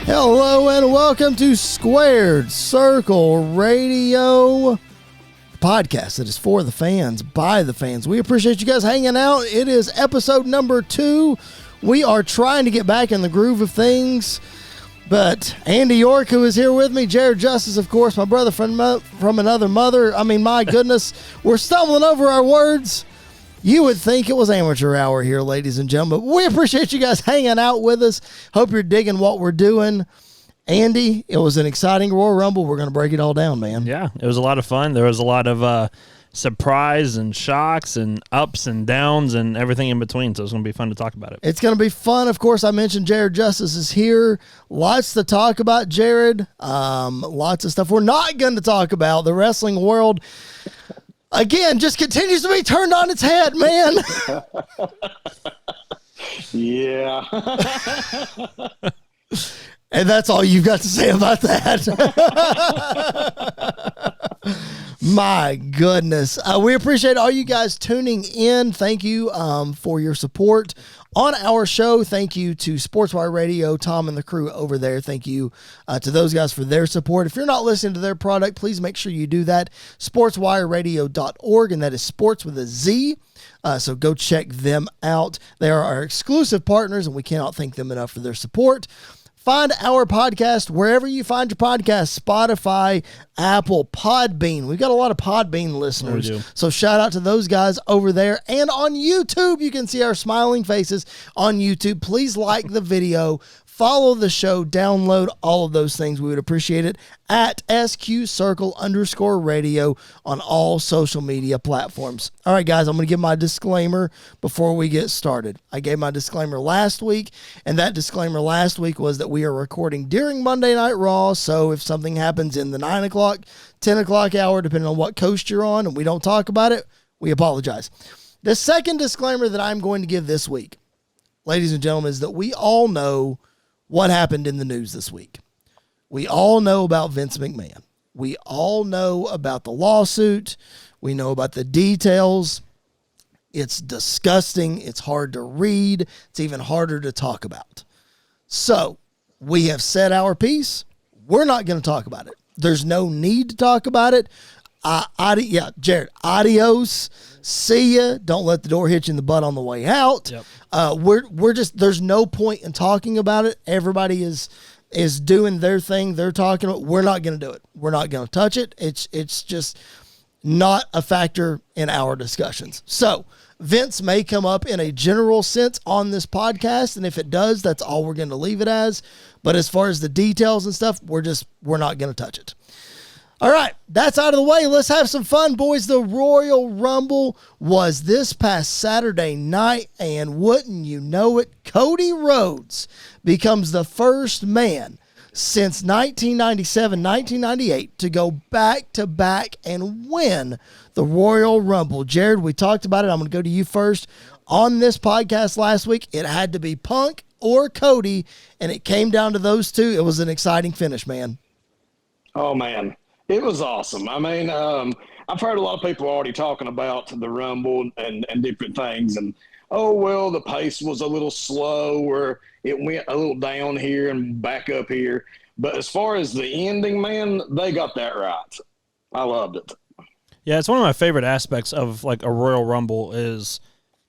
Hello and welcome to Squared Circle Radio, podcast that is for the fans, by the fans. We appreciate you guys hanging out. It is episode number 2. We are trying to get back in the groove of things, but Andy York, who is here with me, Jared Justice, of course, my brother from another mother. I mean, my goodness, we're stumbling over our words. You would think it was amateur hour here, ladies and gentlemen. We appreciate you guys hanging out with us. Hope you're digging what we're doing. Andy, it was an exciting Royal Rumble. We're going to break it all down, man. Yeah, it was a lot of fun. There was a lot of surprise and shocks and ups and downs and everything in between, so it's going to be fun to talk about it. It's going to be fun. Of course, I mentioned Jared Justice is here. Lots to talk about, Jared. Lots of stuff we're not going to talk about. The wrestling world, again, just continues to be turned on its head, man. Yeah. And that's all you've got to say about that. My goodness. We appreciate all you guys tuning in. Thank you for your support on our show. Thank you to Sportswire Radio, Tom and the crew over there. Thank you to those guys for their support. If you're not listening to their product, please make sure you do that. Sportswireradio.org, and that is sports with a Z. So go check them out. They are our exclusive partners, and we cannot thank them enough for their support. Find our podcast wherever you find your podcast, Spotify, Apple, Podbean. We've got a lot of Podbean listeners. So shout out to those guys over there. And on YouTube, you can see our smiling faces on YouTube. Please like the video. Follow the show, download all of those things. We would appreciate it at SQ_radio on all social media platforms. All right, guys, I'm going to give my disclaimer before we get started. I gave my disclaimer last week, and that disclaimer last week was that we are recording during Monday Night Raw, so if something happens in the 9 o'clock, 10 o'clock hour, depending on what coast you're on, and we don't talk about it, we apologize. The second disclaimer that I'm going to give this week, ladies and gentlemen, is that we all know what happened in the news this week. We all know about Vince McMahon. We all know about the lawsuit. We know about the details. It's disgusting. It's hard to read. It's even harder to talk about. So we have said our piece. We're not going to talk about it. There's no need to talk about it. Jared, adios. See ya. Don't let the door hit you in the butt on the way out. Yep. We're just, there's no point in talking about it. Everybody is doing their thing. They're talking about. We're not going to do it. We're not going to touch it. It's just not a factor in our discussions. So Vince may come up in a general sense on this podcast, and if it does, that's all we're going to leave it as. But as far as the details and stuff, we're not going to touch it. All right, that's out of the way. Let's have some fun, boys. The Royal Rumble was this past Saturday night, and wouldn't you know it, Cody Rhodes becomes the first man since 1997, 1998 to go back-to-back and win the Royal Rumble. Jared, we talked about it. I'm going to go to you first. On this podcast last week, it had to be Punk or Cody, and it came down to those two. It was an exciting finish, man. Oh, man. It was awesome. I mean, I've heard a lot of people already talking about the Rumble and different things. And, oh, well, the pace was a little slow, or it went a little down here and back up here. But as far as the ending, man, they got that right. I loved it. Yeah, it's one of my favorite aspects of like a Royal Rumble is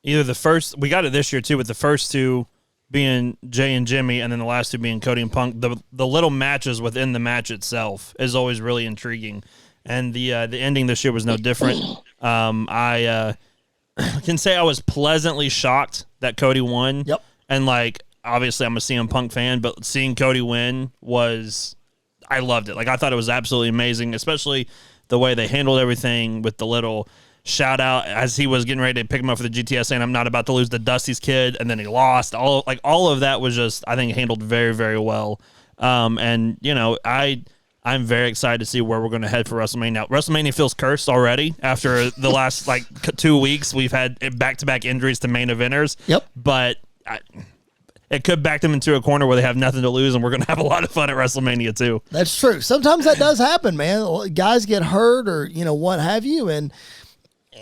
either the first – we got it this year too, with the first two being Jay and Jimmy, and then the last two being Cody and Punk. The little matches within the match itself is always really intriguing, and the ending this year was no different. I can say I was pleasantly shocked that Cody won. Yep. And like obviously I'm a CM Punk fan, but seeing Cody win I loved it. Like I thought it was absolutely amazing, especially the way they handled everything with the little shout out as he was getting ready to pick him up for the GTS, saying I'm not about to lose to Dusty's kid, and then he lost. All of that was just, I think, handled very, very well. And you know, I'm very excited to see where we're going to head for WrestleMania. Now, WrestleMania feels cursed already after the last 2 weeks. We've had back-to-back injuries to main eventers. Yep. But it could back them into a corner where they have nothing to lose, and we're going to have a lot of fun at WrestleMania too. That's true. Sometimes that does happen, man. Guys get hurt or what have you, and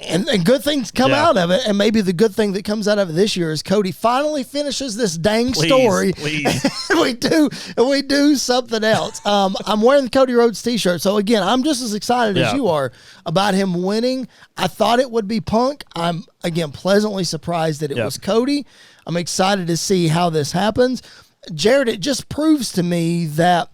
And good things come out of it, and maybe the good thing that comes out of it this year is Cody finally finishes this dang story. Please. we do something else. I'm wearing the Cody Rhodes t-shirt, so again, I'm just as excited as you are about him winning. I thought it would be Punk. I'm again pleasantly surprised that it was Cody. I'm excited to see how this happens. Jared, it just proves to me that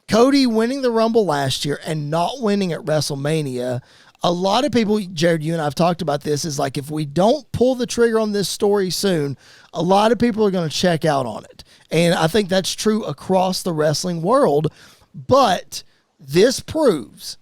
Cody winning the Rumble last year and not winning at WrestleMania, a lot of people, Jared, you and I have talked about this, is like if we don't pull the trigger on this story soon, a lot of people are going to check out on it. And I think that's true across the wrestling world. But this proves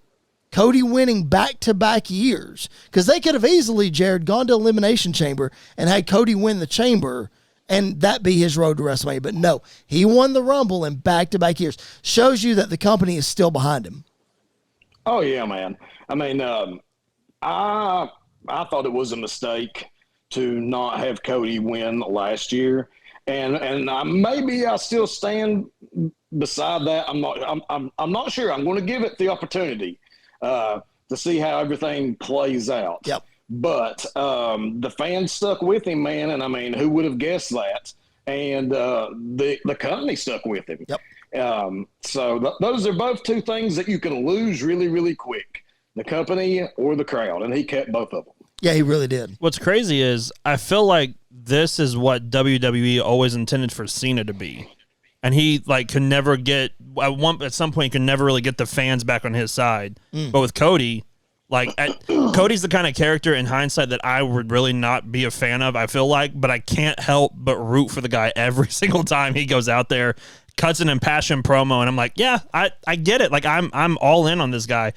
Cody winning back-to-back years, because they could have easily, Jared, gone to Elimination Chamber and had Cody win the Chamber and that be his road to WrestleMania. But no, he won the Rumble in back-to-back years. Shows you that the company is still behind him. Oh, yeah, man. I mean, I thought it was a mistake to not have Cody win last year, and maybe I still stand beside that. I'm not sure. I'm going to give it the opportunity to see how everything plays out. Yep. But the fans stuck with him, man, and I mean, who would have guessed that? And the company stuck with him. Yep. So those are both two things that you can lose really, really quick. The company or the crowd, and he kept both of them. Yeah, he really did. What's crazy is I feel like this is what WWE always intended for Cena to be. And he could never get at some point he could never really get the fans back on his side. But with Cody, Cody's the kind of character in hindsight that I would really not be a fan of, I feel like, but I can't help but root for the guy every single time he goes out there, cuts an impassioned promo, and I'm like, yeah, I get it. Like I'm all in on this guy.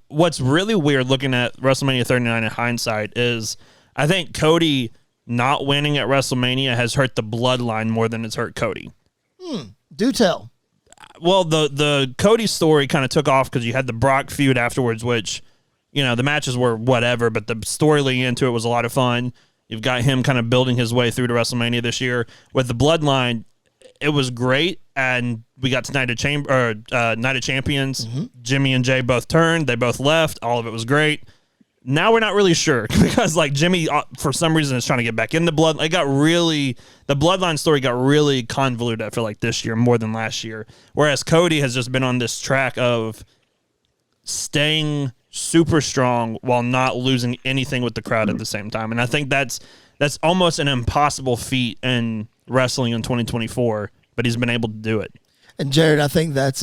What's really weird looking at WrestleMania 39 in hindsight is I think Cody not winning at WrestleMania has hurt the bloodline more than it's hurt Cody. Do tell. Well, the Cody story kind of took off because you had the Brock feud afterwards, which, the matches were whatever, but the story leading into it was a lot of fun. You've got him kind of building his way through to WrestleMania this year. With the bloodline, it was great, and we got to Night of Champions. Mm-hmm. Jimmy and Jay both turned. They both left. All of it was great. Now we're not really sure because Jimmy, for some reason, is trying to get back in the blood. The bloodline story got really convoluted, I feel like, this year more than last year. Whereas Cody has just been on this track of staying super strong while not losing anything with the crowd at the same time. And I think that's almost an impossible feat in wrestling in 2024, but he's been able to do it. And Jared, I think that's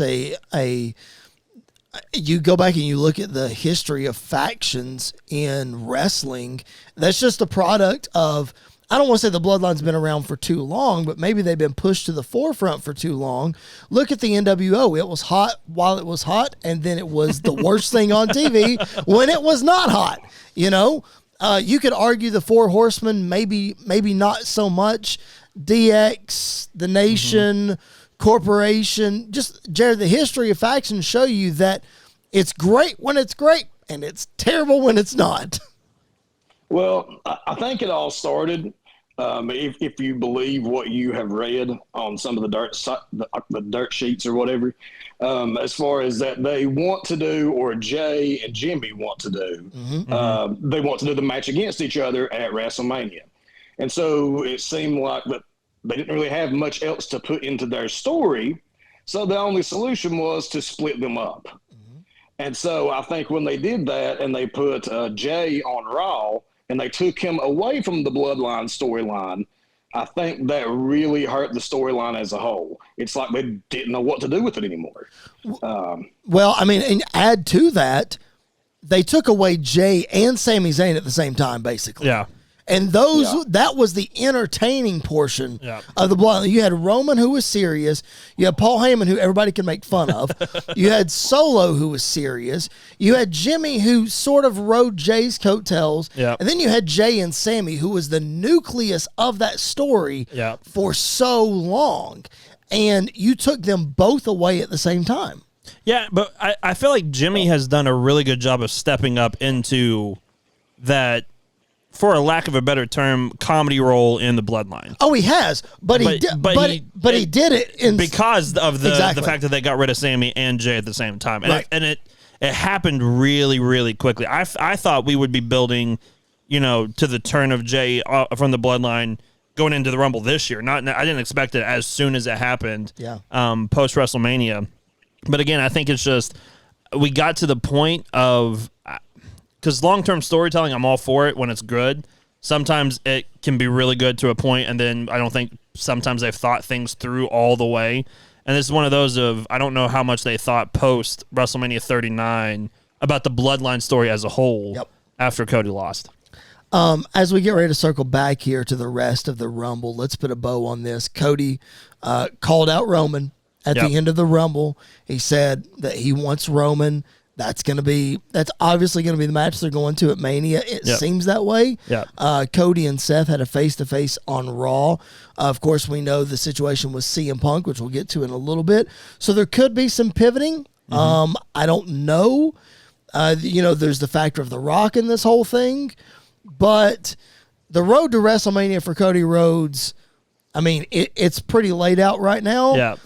you go back and you look at the history of factions in wrestling, that's just a product of, I don't want to say the bloodline's been around for too long, but maybe they've been pushed to the forefront for too long. Look at the NWO. It was hot while it was hot, and then it was the worst thing on TV when it was not hot. You could argue the Four Horsemen, maybe not so much. DX, The Nation, Corporation, just, Jared, the history of factions show you that it's great when it's great and it's terrible when it's not. Well, I think it all started, if you believe what you have read on some of the dirt sheets or whatever, as far as that they want to do, or Jay and Jimmy want to do, they want to do the match against each other at WrestleMania. And so it seemed like that they didn't really have much else to put into their story, so the only solution was to split them up. And so I think when they did that and they put Jay on Raw and they took him away from the Bloodline storyline, I think that really hurt the storyline as a whole. It's like they didn't know what to do with it anymore. Well, I mean, and add to that, they took away Jay and Sami Zayn at the same time, basically. Yeah. And that was the entertaining portion of the bloodline. You had Roman, who was serious. You had Paul Heyman, who everybody could make fun of. You had Solo, who was serious. You had Jimmy, who sort of rode Jay's coattails. Yep. And then you had Jay and Sammy, who was the nucleus of that story for so long. And you took them both away at the same time. Yeah, but I feel like Jimmy has done a really good job of stepping up into that, for a lack of a better term, comedy role in the bloodline. Oh, he has, but he did it because of the fact that they got rid of Sammy and Jay at the same time, and right. it happened really, really quickly. I thought we would be building, to the turn of Jay from the Bloodline going into the Rumble this year. I didn't expect it as soon as it happened. Yeah. Post WrestleMania, but again, I think it's just we got to the point of because long-term storytelling, I'm all for it when it's good. Sometimes it can be really good to a point, and then I don't think sometimes they've thought things through all the way. And this is one of those of I don't know how much they thought post WrestleMania 39 about the Bloodline story as a whole after Cody lost. As we get ready to circle back here to the rest of the Rumble, let's put a bow on this. Cody called out Roman at the end of the Rumble. He said that he wants Roman. That's obviously going to be the match they're going to at Mania. It seems that way. Cody and Seth had a face-to-face on Raw. Of course, we know the situation with CM Punk, which we'll get to in a little bit. So there could be some pivoting. I don't know. There's the factor of The Rock in this whole thing. But the road to WrestleMania for Cody Rhodes, I mean, it's pretty laid out right now. Yeah.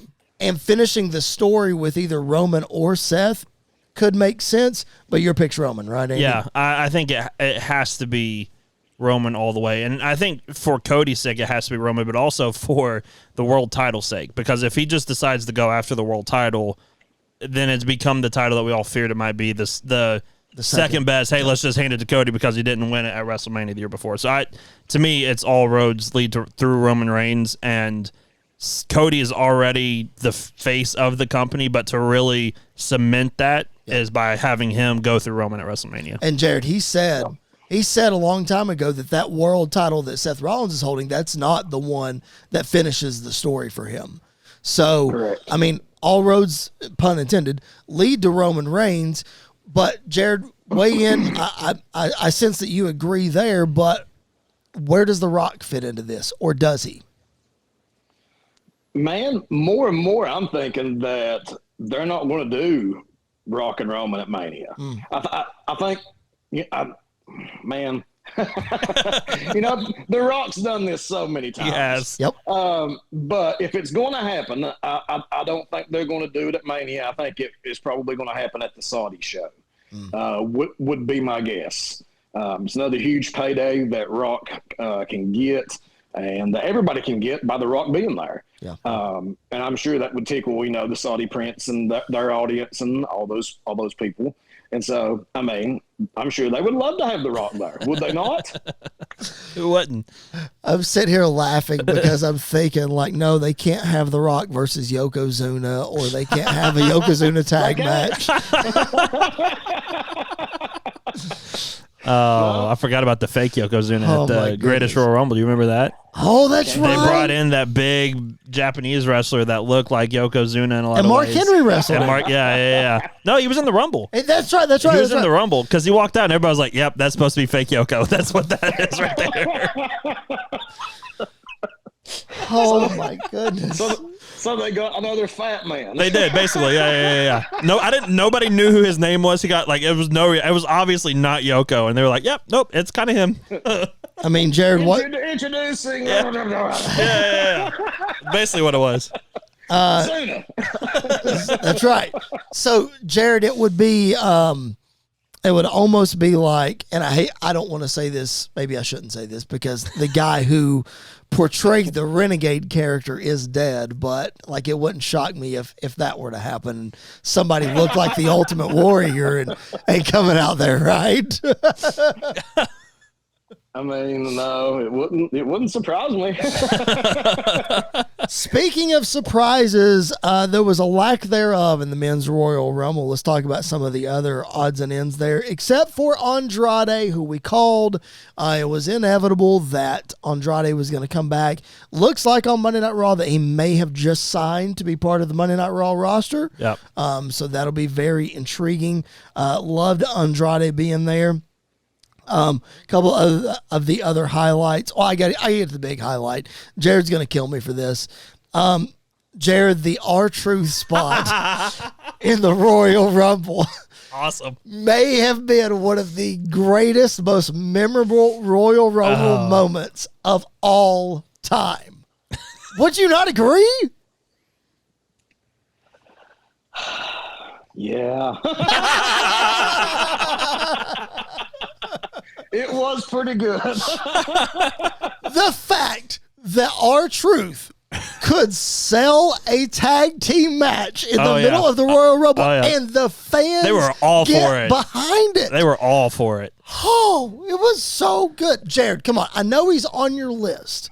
And finishing the story with either Roman or Seth could make sense, but your pick's Roman, right, Andy? Yeah, I think it has to be Roman all the way. And I think for Cody's sake, it has to be Roman, but also for the world title's sake. Because if he just decides to go after the world title, then it's become the title that we all feared it might be, the second best. Hey, let's just hand it to Cody because he didn't win it at WrestleMania the year before. So to me, it's all roads lead through Roman Reigns, and Cody is already the face of the company, but to really cement that is by having him go through Roman at WrestleMania. And Jared, he said a long time ago that world title that Seth Rollins is holding, that's not the one that finishes the story for him. So, correct. I mean, all roads, pun intended, lead to Roman Reigns. But Jared, weigh in. I sense that you agree there, but where does The Rock fit into this, or does he? Man, more and more, I'm thinking that they're not going to do Rock and Roman at Mania. I think, man, The Rock's done this so many times. Yes. Yep. But if it's going to happen, I don't think they're going to do it at Mania. I think it's probably going to happen at the Saudi show. Would be my guess. It's another huge payday that Rock can get, and everybody can get by The Rock being there. Yeah. And I'm sure that would tickle, the Saudi prince and their audience and all those people. And so, I mean, I'm sure they would love to have The Rock there. Would they not? Who wouldn't? I'm sitting here laughing because I'm thinking, no, they can't have The Rock versus Yokozuna, or they can't have a Yokozuna tag match. Oh, I forgot about the fake Yokozuna at the Greatest Royal Rumble. Do you remember that? Oh, that's right. They brought in that big Japanese wrestler that looked like Yokozuna in a lot and of Mark ways. Henry wrestled. And yeah. No, he was in the Rumble. Hey, that's right. He was in the Rumble because he walked out and everybody was like, "Yep, that's supposed to be fake Yoko." That's what that is right there. Oh my goodness. So they got another fat man. They did, basically. Yeah. No, nobody knew who his name was. He got it was obviously not Yoko, and they were like, "Yep, nope, it's kind of him." I mean, Jared, what? Introducing. Yeah. Basically what it was. That's right. So, Jared, it would be, it would almost be like, and I don't want to say this, maybe I shouldn't say this, because the guy who portrayed the Renegade character is dead, but it wouldn't shock me if that were to happen. Somebody looked like the Ultimate Warrior and coming out there, right? I mean, no, it wouldn't surprise me. Speaking of surprises, there was a lack thereof in the Men's Royal Rumble. Let's talk about some of the other odds and ends there, except for Andrade, who we called. It was inevitable that Andrade was going to come back. Looks like on Monday Night Raw that he may have just signed to be part of the Monday Night Raw roster. Yep. So that'll be very intriguing. Loved Andrade being there. Couple of the other highlights. Oh, I get the big highlight. Jared's going to kill me for this. Jared, the R-Truth spot in the Royal Rumble. Awesome. May have been one of the greatest, most memorable Royal Rumble moments of all time. Would you not agree? Yeah. It was pretty good. The fact that R-Truth could sell a tag team match in the middle of the Royal Rumble, and the fans they were all for it. Behind it. They were all for it. Oh, it was so good. Jared, come on. I know he's on your list,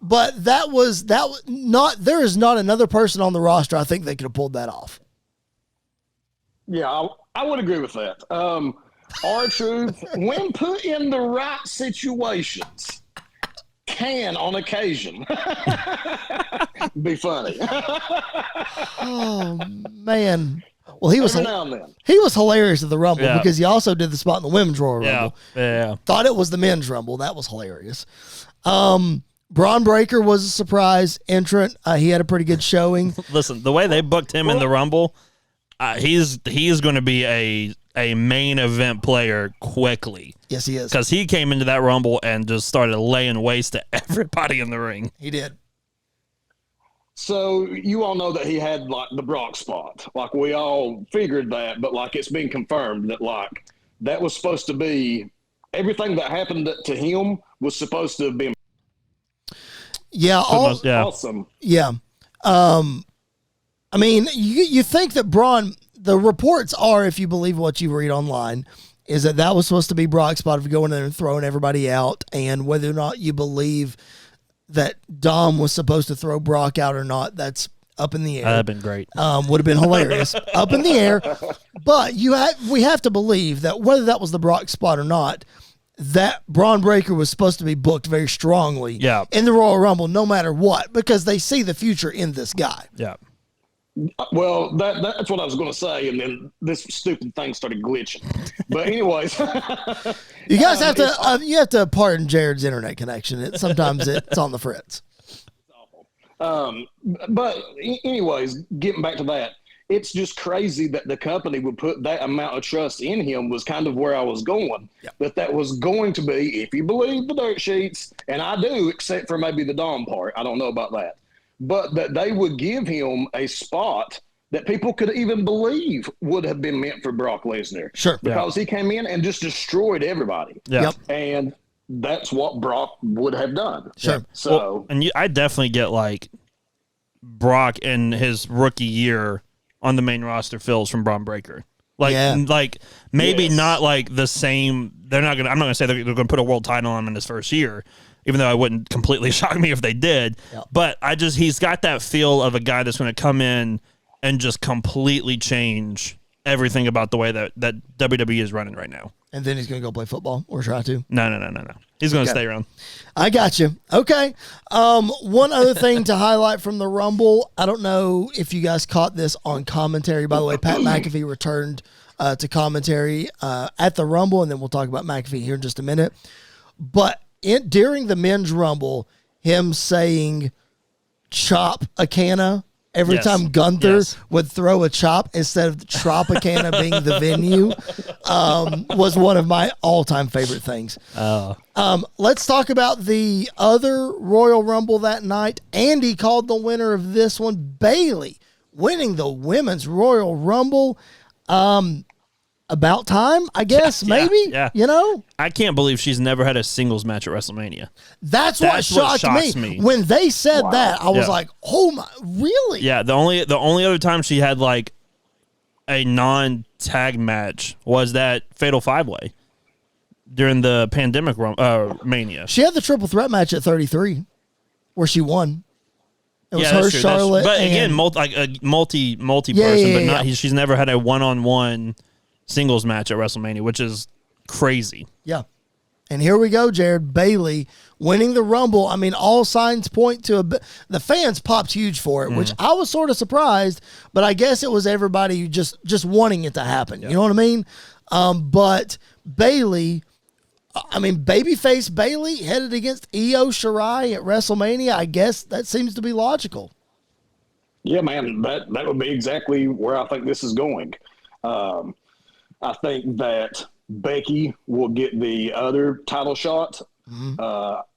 but that was not. There is not another person on the roster I think they could have pulled that off. Yeah, I would agree with that. R-Truth, when put in the right situations, can on occasion be funny. Oh man. Well, he was Every now and then. He was hilarious at the Rumble because he also did the spot in the Women's Royal Rumble. Yeah. Thought it was the Men's Rumble. That was hilarious. Braun Breaker was a surprise entrant. He had a pretty good showing. Listen, the way they booked him in the Rumble, he's going to be a main event player quickly. Yes, he is. Because he came into that Rumble and just started laying waste to everybody in the ring. He did. So you all know that he had like the Brock spot. Like we all figured that, but like it's been confirmed that like that was supposed to be everything that happened to him was supposed to have been. Yeah. Awesome. Yeah. I mean, you think that Braun, the reports are, if you believe what you read online, is that was supposed to be Brock's spot of going in there and throwing everybody out, and whether or not you believe that Dom was supposed to throw Brock out or not, that's up in the air. That'd have been great. Would have been hilarious. Up in the air. But we have to believe that whether that was the Brock spot or not, that Braun Breaker was supposed to be booked very strongly in the Royal Rumble, no matter what, because they see the future in this guy. Yeah. Well, that's what I was going to say, and then this stupid thing started glitching. But anyways, you guys have to you have to pardon Jared's internet connection. Sometimes it's on the fritz. It's awful. But anyways, getting back to that, it's just crazy that the company would put that amount of trust in him. Was kind of where I was going. Yep. That was going to be, if you believe the dirt sheets, and I do, except for maybe the Dom part. I don't know about that. But that they would give him a spot that people could even believe would have been meant for Brock Lesnar. Sure. Because he came in and just destroyed everybody. Yeah. Yep. And that's what Brock would have done. Sure. So, I definitely get like Brock in his rookie year on the main roster feels from Braun Breaker. Like maybe not like the same. I'm not gonna say they're gonna put a world title on him in his first year, even though it wouldn't completely shock me if they did. Yep. But he's got that feel of a guy that's going to come in and just completely change everything about the way that WWE is running right now. And then he's going to go play football or try to. No. He's going to stay around. I got you. Okay. One other thing to highlight from the Rumble. I don't know if you guys caught this on commentary. By the way, Pat McAfee returned to commentary at the Rumble, and then we'll talk about McAfee here in just a minute. But during the Men's Rumble, him saying "chop a canna" every time Gunther would throw a chop instead of Tropicana being the venue was one of my all-time favorite things. Let's talk about the other Royal Rumble that night. Andy called the winner of this one, Bayley, winning the Women's Royal Rumble. About time, I guess, maybe. Yeah. You know? I can't believe she's never had a singles match at WrestleMania. That's what shocked me. When they said that, I was like, oh my, really? Yeah, the only other time she had like a non-tag match was that Fatal 5-Way during the pandemic Mania. She had the triple threat match at 33 where she won. It was her, that's true. Charlotte. But again, multi person, but not she's never had a one-on-one singles match at WrestleMania, which is crazy. Yeah. And here we go, Jared. Bayley winning the Rumble. I mean, all signs point to the fans popped huge for it, which I was sort of surprised, but I guess it was everybody just wanting it to happen. You know what I mean? But Bayley, I mean, babyface Bayley headed against Io Shirai at WrestleMania. I guess that seems to be logical. Yeah, man, that would be exactly where I think this is going. I think that Becky will get the other title shot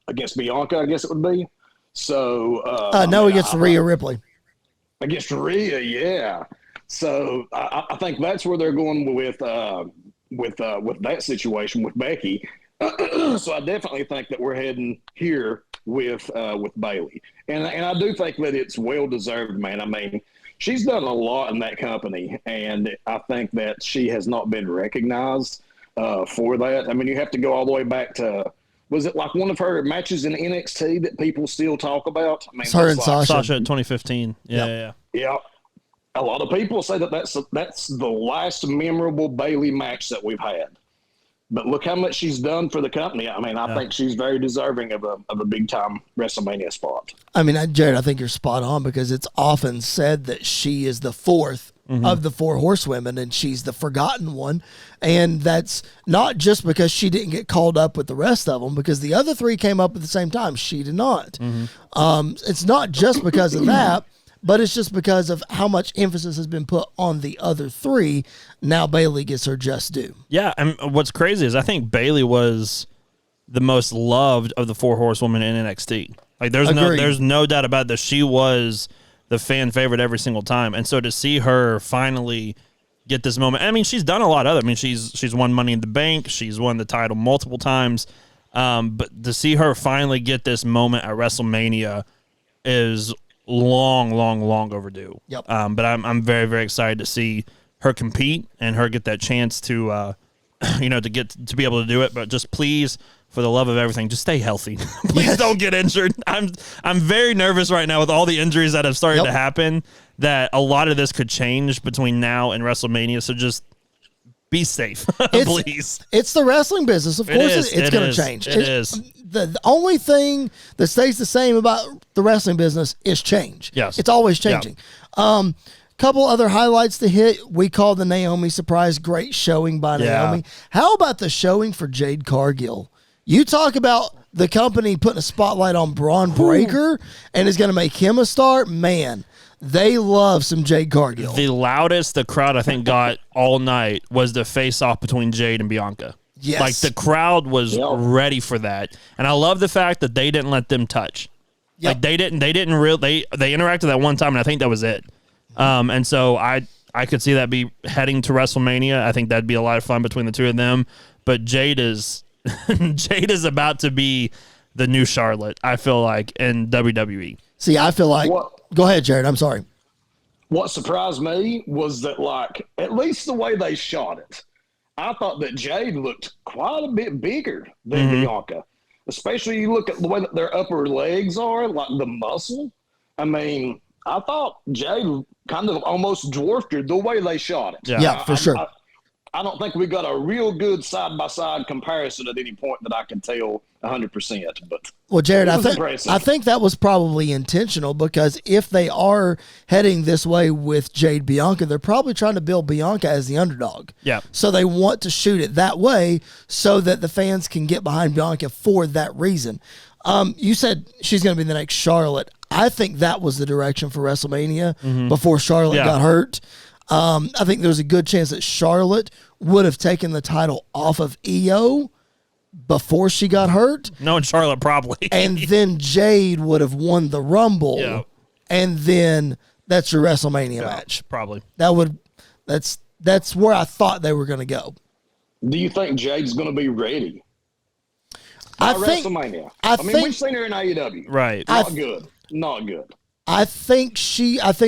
against Bianca, I guess it would be. So no, against Rhea Ripley. Against Rhea, yeah. So I think that's where they're going with that situation with Becky. So I definitely think that we're heading here with Bayley, and I do think that it's well deserved, man. I mean, she's done a lot in that company, and I think that she has not been recognized for that. I mean, you have to go all the way back to, was it like one of her matches in NXT that people still talk about? I mean, it's her and like, Sasha at 2015. Yeah. A lot of people say that that's the last memorable Bayley match that we've had. But look how much she's done for the company. I mean, I think she's very deserving of a big-time WrestleMania spot. I mean, Jared, I think you're spot on because it's often said that she is the fourth of the four horsewomen and she's the forgotten one. And that's not just because she didn't get called up with the rest of them, because the other three came up at the same time. She did not. It's not just because of that, but it's just because of how much emphasis has been put on the other three. Now Bayley gets her just due. Yeah, and what's crazy is I think Bayley was the most loved of the four horsewomen in NXT. Like there's no doubt about that. She was the fan favorite every single time. And so to see her finally get this moment, I mean, she's done a lot of it. I mean, she's won Money in the Bank, she's won the title multiple times. But to see her finally get this moment at WrestleMania is long overdue. Yep. But I'm very, very excited to see her compete and her get that chance to to be able to do it. But just please, for the love of everything, just stay healthy. Please don't get injured. I'm very nervous right now with all the injuries that have started to happen, that a lot of this could change between now and WrestleMania. So just be safe, please. It's the wrestling business. Of course it's going to change. It is. The only thing that stays the same about the wrestling business is change. Yes. It's always changing. Couple other highlights to hit. We call the Naomi surprise. Great showing by Naomi. How about the showing for Jade Cargill? You talk about the company putting a spotlight on Braun Breaker and is going to make him a star. Man, they love some Jade Cargill. The loudest the crowd, I think, got all night was the face-off between Jade and Bianca. Yes. Like, the crowd was ready for that. And I love the fact that they didn't let them touch. Yep. Like, they interacted that one time, and I think that was it. And so I could see that be heading to WrestleMania. I think that'd be a lot of fun between the two of them. But Jade is about to be the new Charlotte, I feel like, in WWE. See, I feel like... Go ahead, Jared. I'm sorry. What surprised me was that, like, at least the way they shot it, I thought that Jade looked quite a bit bigger than Bianca. Especially you look at the way that their upper legs are, like the muscle. I mean, I thought Jade kind of almost dwarfed her the way they shot it. Yeah, for sure. I don't think we got a real good side-by-side comparison at any point that I can tell 100%. But well, Jared, I think that was probably intentional, because if they are heading this way with Jade Bianca, they're probably trying to build Bianca as the underdog. Yeah. So they want to shoot it that way so that the fans can get behind Bianca for that reason. You said she's going to be the next Charlotte. I think that was the direction for WrestleMania before Charlotte got hurt. I think there's a good chance that Charlotte would have taken the title off of Io before she got hurt. No, and Charlotte probably. And then Jade would have won the Rumble. Yeah. And then that's your WrestleMania match. Probably. That's where I thought they were going to go. Do you think Jade's going to be ready? WrestleMania. I mean, we've seen her in AEW. Right. Not good. I think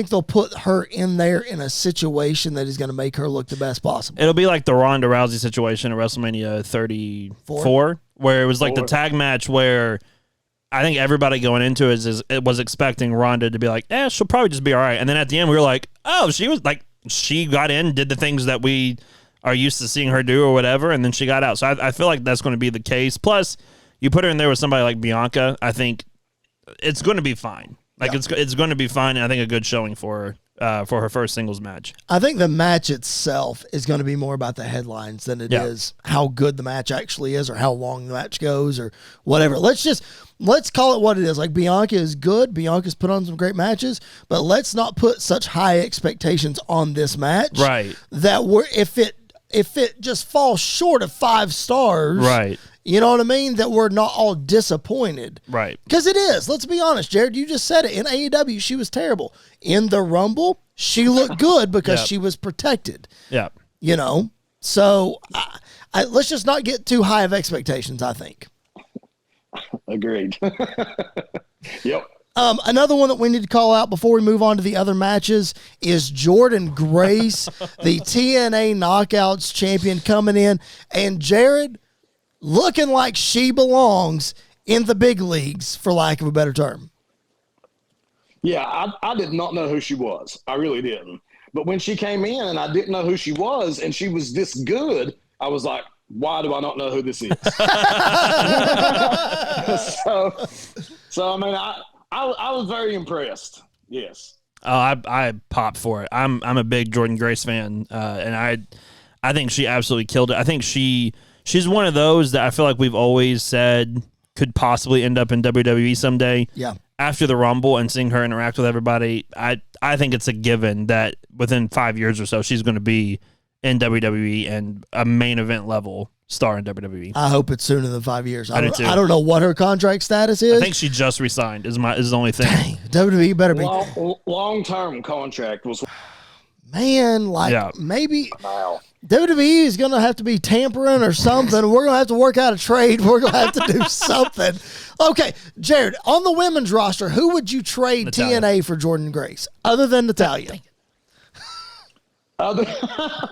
they'll put her in there in a situation that is going to make her look the best possible. It'll be like the Ronda Rousey situation at WrestleMania 34, where it was like the tag match where I think everybody going into it was expecting Ronda to be like, she'll probably just be all right. And then at the end, we were like, oh, she got in, did the things that we are used to seeing her do or whatever, and then she got out. So I feel like that's going to be the case. Plus, you put her in there with somebody like Bianca, I think it's going to be fine. It's going to be fine, and I think a good showing for her first singles match. I think the match itself is going to be more about the headlines than it is how good the match actually is or how long the match goes or whatever. Let's call it what it is. Like, Bianca is good. Bianca's put on some great matches, but let's not put such high expectations on this match. Right. That if it just falls short of 5 stars, right, You know what I mean? That we're not all disappointed. Right. Because it is. Let's be honest, Jared. You just said it. In AEW, she was terrible. In the Rumble, she looked good because she was protected. Yeah. You know? So let's just not get too high of expectations, I think. Agreed. Yep. Another one that we need to call out before we move on to the other matches is Jordynne Grace, the TNA Knockouts champion, coming in. And Jared, looking like she belongs in the big leagues, for lack of a better term. Yeah, I did not know who she was. I really didn't. But when she came in and I didn't know who she was and she was this good, I was like, why do I not know who this is? So I mean, I was very impressed. Yes. Oh, I popped for it. I'm a big Jordynne Grace fan, and I think she absolutely killed it. I think she's one of those that I feel like we've always said could possibly end up in WWE someday. Yeah. After the Rumble and seeing her interact with everybody, I think it's a given that within 5 years or so she's going to be in WWE and a main event level star in WWE. I hope it's sooner than 5 years. I do too. I don't know what her contract status is. I think she just resigned. Is the only thing. Dang, WWE better be long-term contract was. Man, maybe WWE is going to have to be tampering or something. We're going to have to work out a trade. We're going to have to do something. Okay, Jared, on the women's roster, who would you trade Natalya. TNA for Jordynne Grace other than Natalya?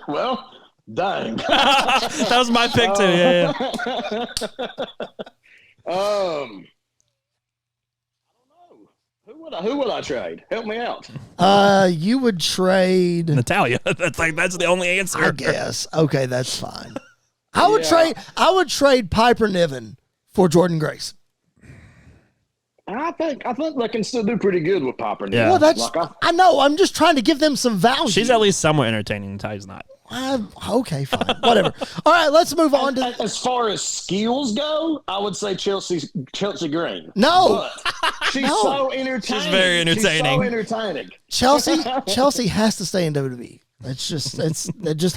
Well, dang. That was my pick too. Yeah. I don't know. Who would I trade? Help me out. You would trade Natalya. That's the only answer. I guess. Okay, that's fine. I would trade Piper Niven for Jordynne Grace. I think they can still do pretty good with Piper. Yeah. Well, that's I know. I'm just trying to give them some value. She's at least somewhat entertaining. Natalya's not. Okay, fine. Whatever. All right, let's move on to. As far as skills go, I would say Chelsea Green. No. But she's so entertaining. She's very entertaining. She's so entertaining. Chelsea has to stay in WWE. It just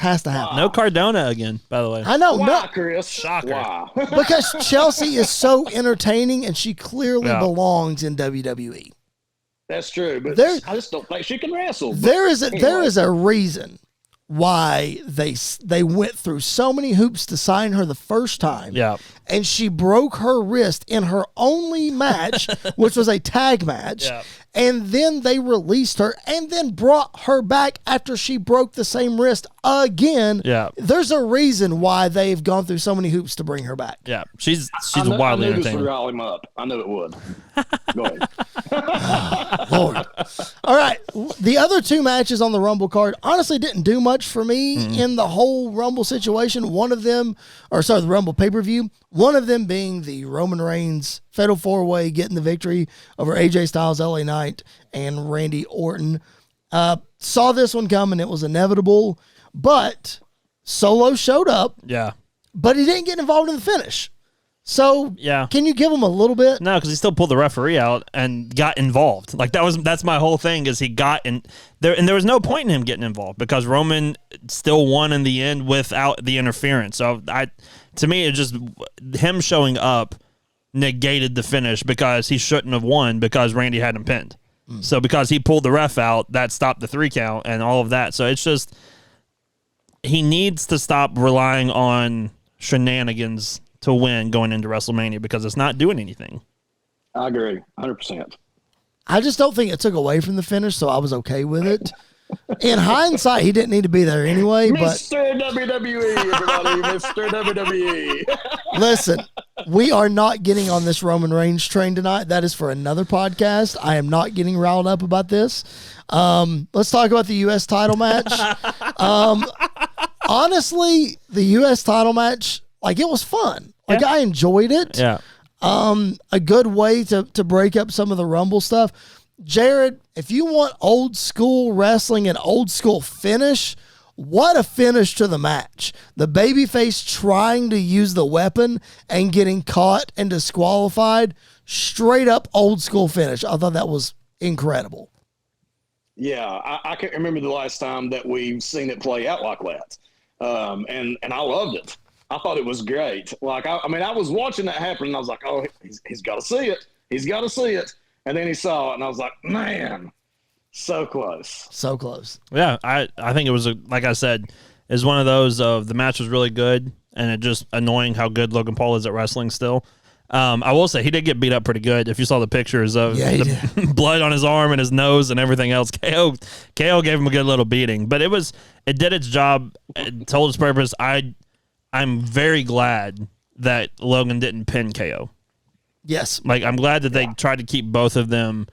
has to happen. No Cardona again, by the way. I know. Why, Chris? Shocker. Why? Because Chelsea is so entertaining and she clearly belongs in WWE. That's true, but I just don't think she can wrestle. There is a reason why they went through so many hoops to sign her the first time. Yeah. And she broke her wrist in her only match, which was a tag match. Yeah. And then they released her and then brought her back after she broke the same wrist again. Yeah. There's a reason why they've gone through so many hoops to bring her back. Yeah. She's I wildly knew entertaining. this would rile him up. I knew it would. Go ahead. Lord. All right. The other two matches on the Rumble card honestly didn't do much for me in the whole Rumble situation. The Rumble pay-per-view. One of them being the Roman Reigns Fatal 4-Way getting the victory over AJ Styles, LA Knight, and Randy Orton. Saw this one coming. It was inevitable. But Solo showed up. Yeah. But he didn't get involved in the finish. So, can you give him a little bit? No, because he still pulled the referee out and got involved. Like that's my whole thing is he got in there, and there was no point in him getting involved because Roman still won in the end without the interference. So to me, it just him showing up negated the finish because he shouldn't have won because Randy had him pinned. So because he pulled the ref out, that stopped the 3 count and all of that. So it's just he needs to stop relying on shenanigans to win going into WrestleMania because it's not doing anything. I agree, 100%. I just don't think it took away from the finish, so I was okay with it. In hindsight, he didn't need to be there anyway. Mr. WWE, everybody, Mr. WWE. Listen, we are not getting on this Roman Reigns train tonight. That is for another podcast. I am not getting riled up about this. Let's talk about the U.S. title match. Honestly, the U.S. title match, it was fun. I enjoyed it. Yeah. A good way to break up some of the Rumble stuff. Jared, if you want old school wrestling and old school finish, what a finish to the match. The babyface trying to use the weapon and getting caught and disqualified. Straight up old school finish. I thought that was incredible. Yeah, I can't remember the last time that we've seen it play out like that. And I loved it. I thought it was great. Like, I mean, I was watching that happen, and I was like, oh, he's got to see it. He's got to see it. And then he saw it, and I was like, man, so close. So close. Yeah, I think it was, like I said, is one of those of the match was really good, and it just annoying how good Logan Paul is at wrestling still. I will say he did get beat up pretty good. If you saw the pictures of the blood on his arm and his nose and everything else, KO gave him a good little beating. But it did its job. It told its purpose. I'm very glad that Logan didn't pin KO. Yes. Like, I'm glad that they tried to keep both of them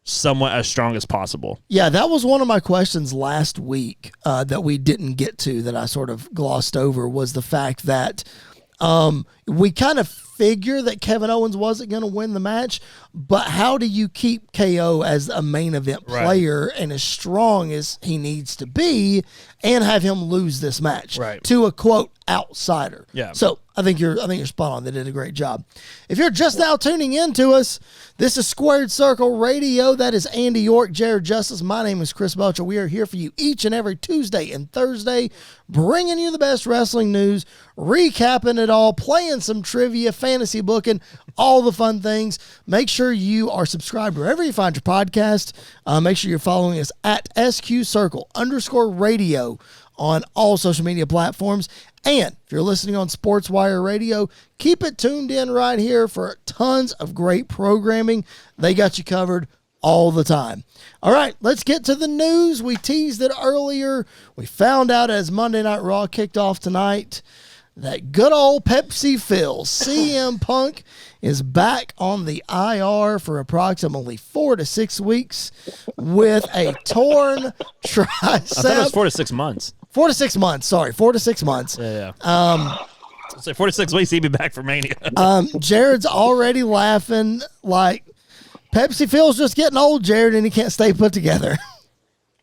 somewhat as strong as possible. Yeah, that was one of my questions last week that we didn't get to, that I sort of glossed over, was the fact that we kind of figure that Kevin Owens wasn't going to win the match, but how do you keep KO as a main event player and as strong as he needs to be and have him lose this match to a quote outsider? Yeah. So I think you're spot on. They did a great job. If you're just now tuning in to us, this is Squared Circle Radio. That is Andy York, Jared Justice. My name is Chris Belcher. We are here for you each and every Tuesday and Thursday, bringing you the best wrestling news, recapping it all, playing some trivia, fantasy booking, all the fun things. Make sure you are subscribed wherever you find your podcast. Make sure you're following us at SQ_radio on all social media platforms. And if you're listening on SportsWire Radio, keep it tuned in right here for tons of great programming. They got you covered all the time. All right, let's get to the news. We teased it earlier. We found out as Monday Night Raw kicked off tonight that good old Pepsi Phil, CM Punk, is back on the IR for approximately 4 to 6 weeks with a torn tricep. I thought it was 4 to 6 months. 4 to 6 months. Sorry, 4 to 6 months. Yeah. So 4 to 6 weeks, he'd be back for Mania. Jared's already laughing like Pepsi Phil's just getting old, Jared, and he can't stay put together.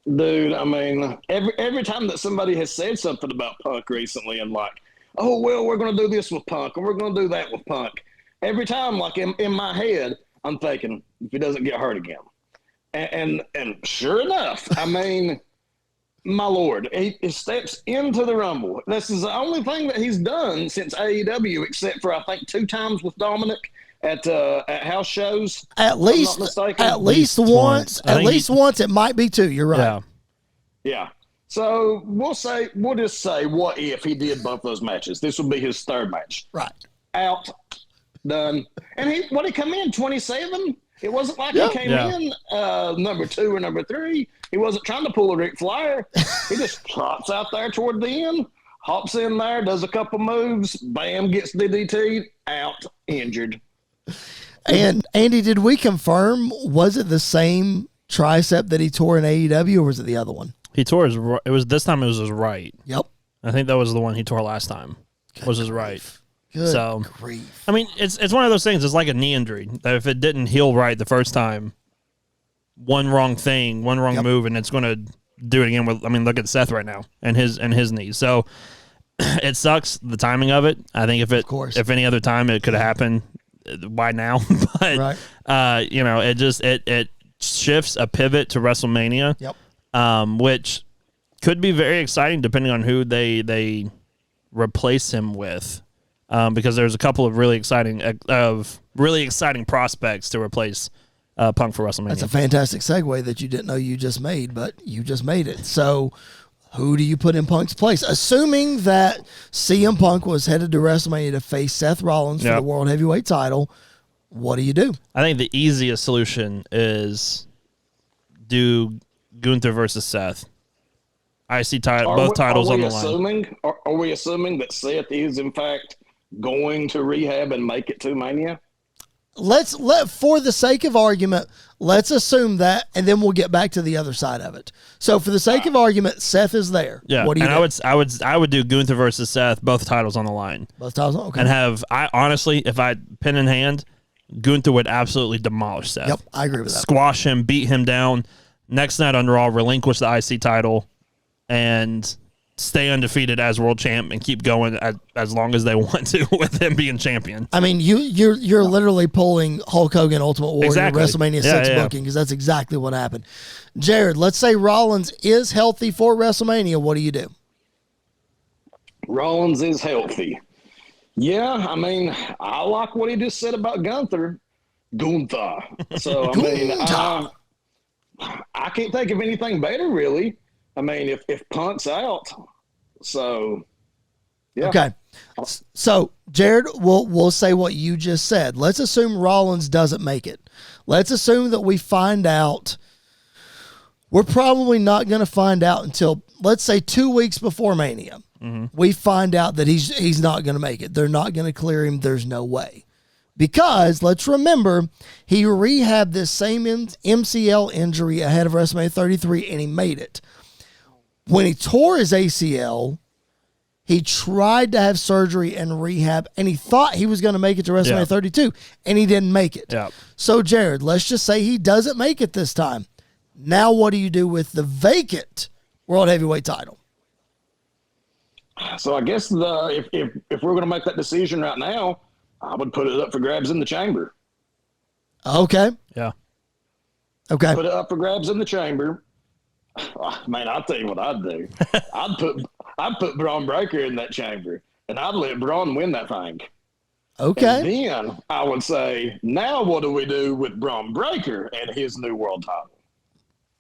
Dude, I mean, every time that somebody has said something about Punk recently and like, oh, well, we're going to do this with Punk and we're going to do that with Punk. Every time, like in my head, I'm thinking, if he doesn't get hurt again. And sure enough, I mean, my Lord, he steps into the Rumble. This is the only thing that he's done since AEW, except for, I think, 2 times with Dominic at house shows. At least once. At least once. It might be 2. You're right. Yeah. So we'll just say, what if he did both those matches? This would be his 3rd match. Right. Out. Done. And he come in 27? It wasn't like he came in number 2 or number 3. He wasn't trying to pull a Ric Flair. He just trots out there toward the end, hops in there, does a couple moves, bam, gets DDT'd, out, injured. And Andy, did we confirm, was it the same tricep that he tore in AEW, or was it the other one? He tore his. This time it was his right. Yep. I think that was the one he tore last time. Was his right. Good grief. I mean, it's one of those things. It's like a knee injury that if it didn't heal right the first time, one wrong thing, one wrong move, and it's going to do it again. With, I mean, look at Seth right now and his knee. So it sucks the timing of it. I think if any other time it could have happened, why now? But it shifts a pivot to WrestleMania. Yep. Which could be very exciting depending on who they replace him with. Because there's a couple of really exciting prospects to replace Punk for WrestleMania. That's a fantastic segue that you didn't know you just made, but you just made it. So who do you put in Punk's place? Assuming that CM Punk was headed to WrestleMania to face Seth Rollins for the World Heavyweight title, what do you do? I think the easiest solution is do Gunther versus Seth. IC title, both titles on the line. Are we assuming that Seth is, in fact, going to rehab and make it to Mania? For the sake of argument, let's assume that, and then we'll get back to the other side of it. So, for the sake of argument, Seth is there. Yeah, what do you do? I would do Gunther versus Seth, both titles on the line. Both titles, okay. And honestly, if I pen in hand, Gunther would absolutely demolish Seth. Yep, I agree with that. Squash him, beat him down. Next night on Raw, relinquish the IC title, and stay undefeated as world champ and keep going as long as they want to with him being champion. I mean, you're literally pulling Hulk Hogan Ultimate Warrior WrestleMania 6 booking, because that's exactly what happened. Jared, let's say Rollins is healthy for WrestleMania. What do you do? Rollins is healthy. Yeah, I mean, I like what he just said about Gunther. So, I mean, I can't think of anything better, really. I mean, if Punk's out, so yeah. Okay. So, Jared, we'll say what you just said. Let's assume Rollins doesn't make it. Let's assume that we find out. We're probably not going to find out until, let's say, 2 weeks before Mania. Mm-hmm. We find out that he's not going to make it. They're not going to clear him. There's no way. Because, let's remember, he rehabbed this same MCL injury ahead of WrestleMania 33, and he made it. When he tore his ACL, he tried to have surgery and rehab, and he thought he was going to make it to WrestleMania 32, and he didn't make it. Yeah. So, Jared, let's just say he doesn't make it this time. Now what do you do with the vacant World Heavyweight title? So I guess if we're going to make that decision right now, I would put it up for grabs in the chamber. Okay. Yeah. Okay. Put it up for grabs in the chamber. Man, I'll tell you what I'd do. I'd put Braun Breaker in that chamber, and I'd let Braun win that thing. Okay. And then I would say, now what do we do with Braun Breaker and his new world title?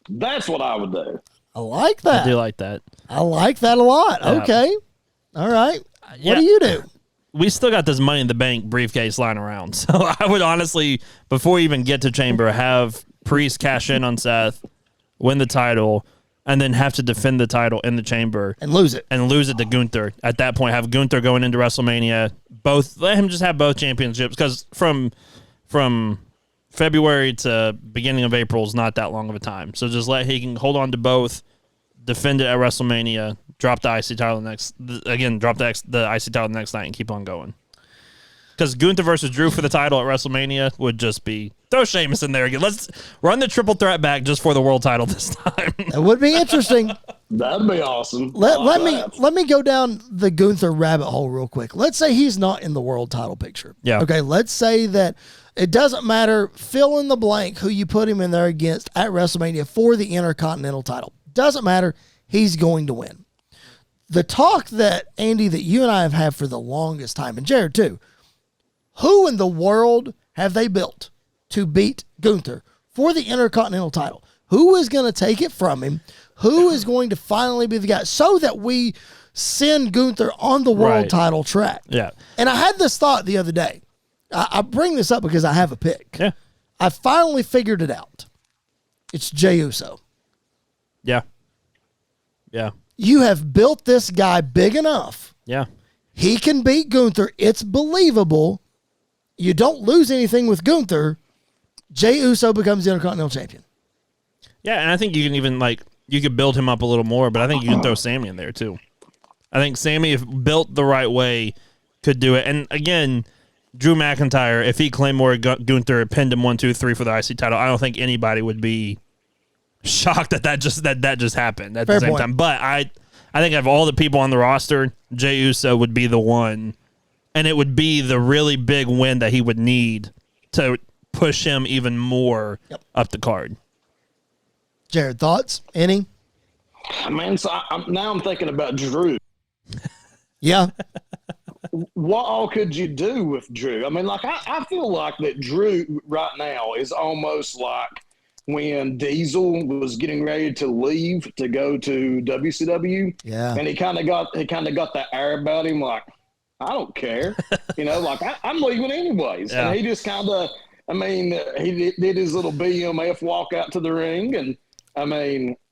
That's what I would do. I like that. I do like that. I like that a lot. Yeah. Okay. All right. What do you do? We still got this Money in the Bank briefcase lying around. So I would honestly, before you even get to Chamber, have Priest cash in on Seth, win the title, and then have to defend the title in the Chamber. And lose it. And lose it to Gunther. At that point, have Gunther going into WrestleMania. Let him just have both championships. Because from February to beginning of April is not that long of a time. So just he can hold on to both, defend it at WrestleMania, drop the IC title drop the IC title the next night and keep on going. Because Gunther versus Drew for the title at WrestleMania would just be, throw Sheamus in there again. Let's run the triple threat back just for the world title this time. That would be interesting. That'd be awesome. Let me go down the Gunther rabbit hole real quick. Let's say he's not in the world title picture. Yeah. Okay, let's say that it doesn't matter, fill in the blank who you put him in there against at WrestleMania for the Intercontinental title. Doesn't matter, he's going to win. The talk that, Andy, that you and I have had for the longest time, and Jared too, who in the world have they built to beat Gunther for the Intercontinental title? Who is going to take it from him? Who is going to finally be the guy so that we send Gunther on the world title track? Yeah. And I had this thought the other day. I bring this up because I have a pick. Yeah. I finally figured it out. It's Jey Uso. Yeah. Yeah. You have built this guy big enough. Yeah. He can beat Gunther. It's believable. You don't lose anything with Gunther. Jey Uso becomes the Intercontinental Champion. Yeah, and I think you can even, you could build him up a little more, but I think you can throw Sammy in there, too. I think Sammy, if built the right way, could do it. And, again, Drew McIntyre, if he claimed more Gunther, pinned him 1, 2, 3 for the IC title, I don't think anybody would be shocked that just happened at the same time. But I think of all the people on the roster, Jey Uso would be the one, and it would be the really big win that he would need to push him even more up the card. Jared, thoughts? Any? Man, so I'm thinking about Drew. Yeah. What all could you do with Drew? I mean, I feel like that Drew right now is almost like when Diesel was getting ready to leave to go to WCW. Yeah. And he kind of got that air about him, like, I don't care. I'm leaving anyways. Yeah. And he just kind of, he did his little BMF walk out to the ring. And,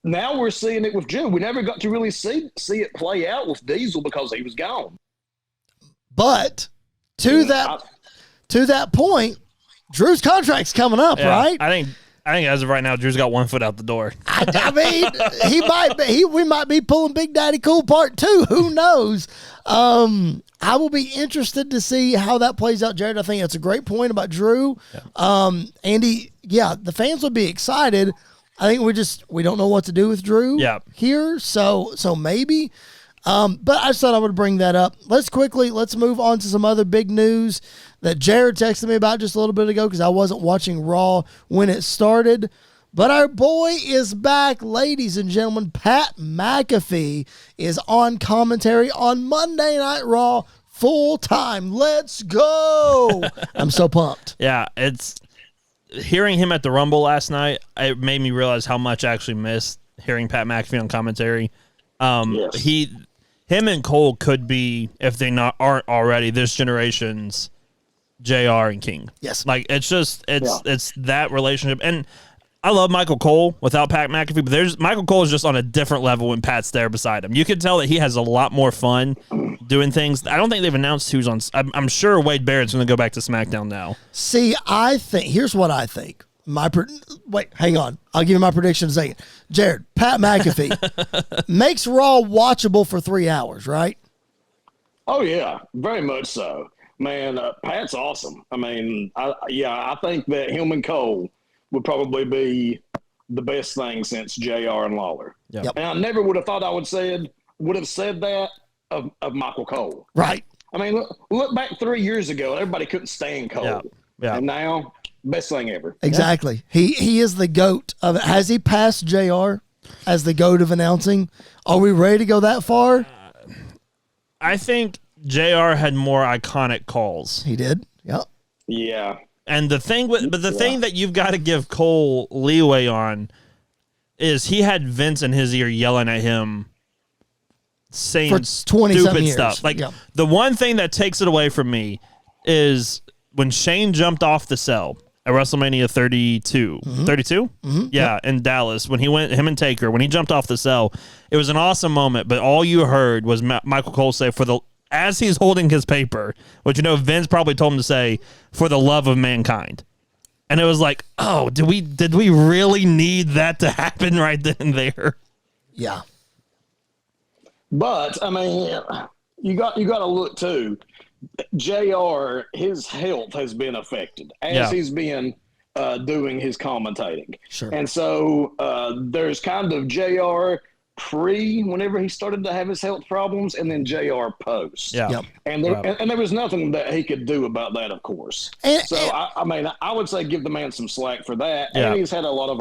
now we're seeing it with Drew. We never got to really see it play out with Diesel because he was gone. But to that point, Drew's contract's coming up, right? I think as of right now, Drew's got 1 foot out the door. We might be pulling Big Daddy Cool Part 2. Who knows? I will be interested to see how that plays out, Jared. I think that's a great point about Drew. Yeah. Andy, the fans would be excited. I think we don't know what to do with Drew here. So maybe. But I just thought I would bring that up. Let's move on to some other big news that Jared texted me about just a little bit ago because I wasn't watching Raw when it started. But our boy is back, ladies and gentlemen. Pat McAfee is on commentary on Monday Night Raw full time. Let's go. I'm so pumped. Yeah, it's hearing him at the Rumble last night. It made me realize how much I actually missed hearing Pat McAfee on commentary. Yes. Him and Cole could be, if they aren't already, this generation's JR and King. Yes. Like it's that relationship. And I love Michael Cole without Pat McAfee, but Michael Cole is just on a different level when Pat's there beside him. You can tell that he has a lot more fun doing things. I don't think they've announced who's on. I'm sure Wade Barrett's going to go back to SmackDown now. See, here's what I think. Wait, hang on. I'll give you my prediction in a second. Jared, Pat McAfee makes Raw watchable for 3 hours, right? Oh, yeah, very much so. Man, Pat's awesome. I mean, I think that him and Cole would probably be the best thing since JR and Lawler. Yep. And I never would have thought I would have said that of Michael Cole. Right. I mean, look back 3 years ago, everybody couldn't stand Cole. Yeah. And now, best thing ever. Exactly. Yeah. He is the GOAT of it. Has he passed JR as the GOAT of announcing? Are we ready to go that far? I think JR had more iconic calls. He did. Yep. Yeah. And the thing thing that you've got to give Cole leeway on is he had Vince in his ear yelling at him saying for 20-something years. Stuff. Like the one thing that takes it away from me is when Shane jumped off the cell at WrestleMania 32. Mm-hmm. 32? Mm-hmm. Yeah, in Dallas. When him and Taker, when he jumped off the cell, it was an awesome moment, but all you heard was Michael Cole say as he's holding his paper, which Vince probably told him to say, for the love of mankind. And it was like, oh, did we really need that to happen right then and there? Yeah. But I mean, you got to look too. JR, his health has been affected as he's been doing his commentating. Sure. And so there's kind of JR whenever he started to have his health problems, and then JR post. Yeah. Yep. And there was nothing that he could do about that, of course. I would say give the man some slack for that. Yeah. And he's had a lot of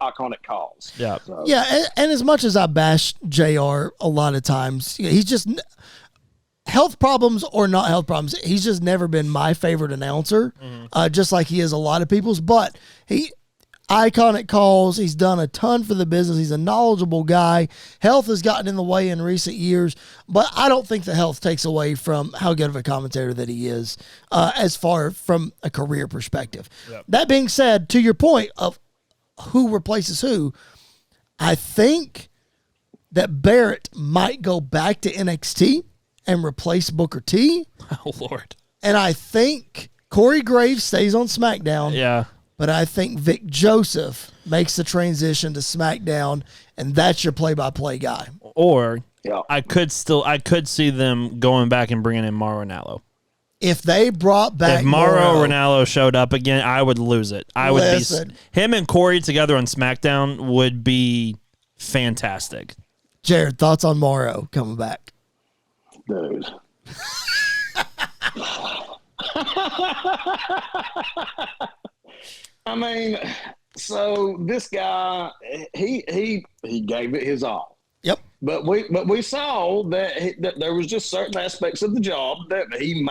iconic calls. Yeah. So. Yeah. And as much as I bash JR a lot of times, he's just health problems or not health problems. He's just never been my favorite announcer, just like he is a lot of people's. But iconic calls. He's done a ton for the business. He's a knowledgeable guy. Health has gotten in the way in recent years, but I don't think the health takes away from how good of a commentator that he is as far from a career perspective. Yep. That being said, to your point of who replaces who, I think that Barrett might go back to NXT and replace Booker T. Oh, Lord. And I think Corey Graves stays on SmackDown. Yeah. But I think Vic Joseph makes the transition to SmackDown, and that's your play-by-play guy. Or I could see them going back and bringing in Mauro Ranallo. If they brought back if Mauro Ranallo showed up again, I would lose it. Him and Corey together on SmackDown would be fantastic. Jared, thoughts on Mauro coming back? Dude. I mean, so this guy, he gave it his all. Yep. But we saw that there was just certain aspects of the job that he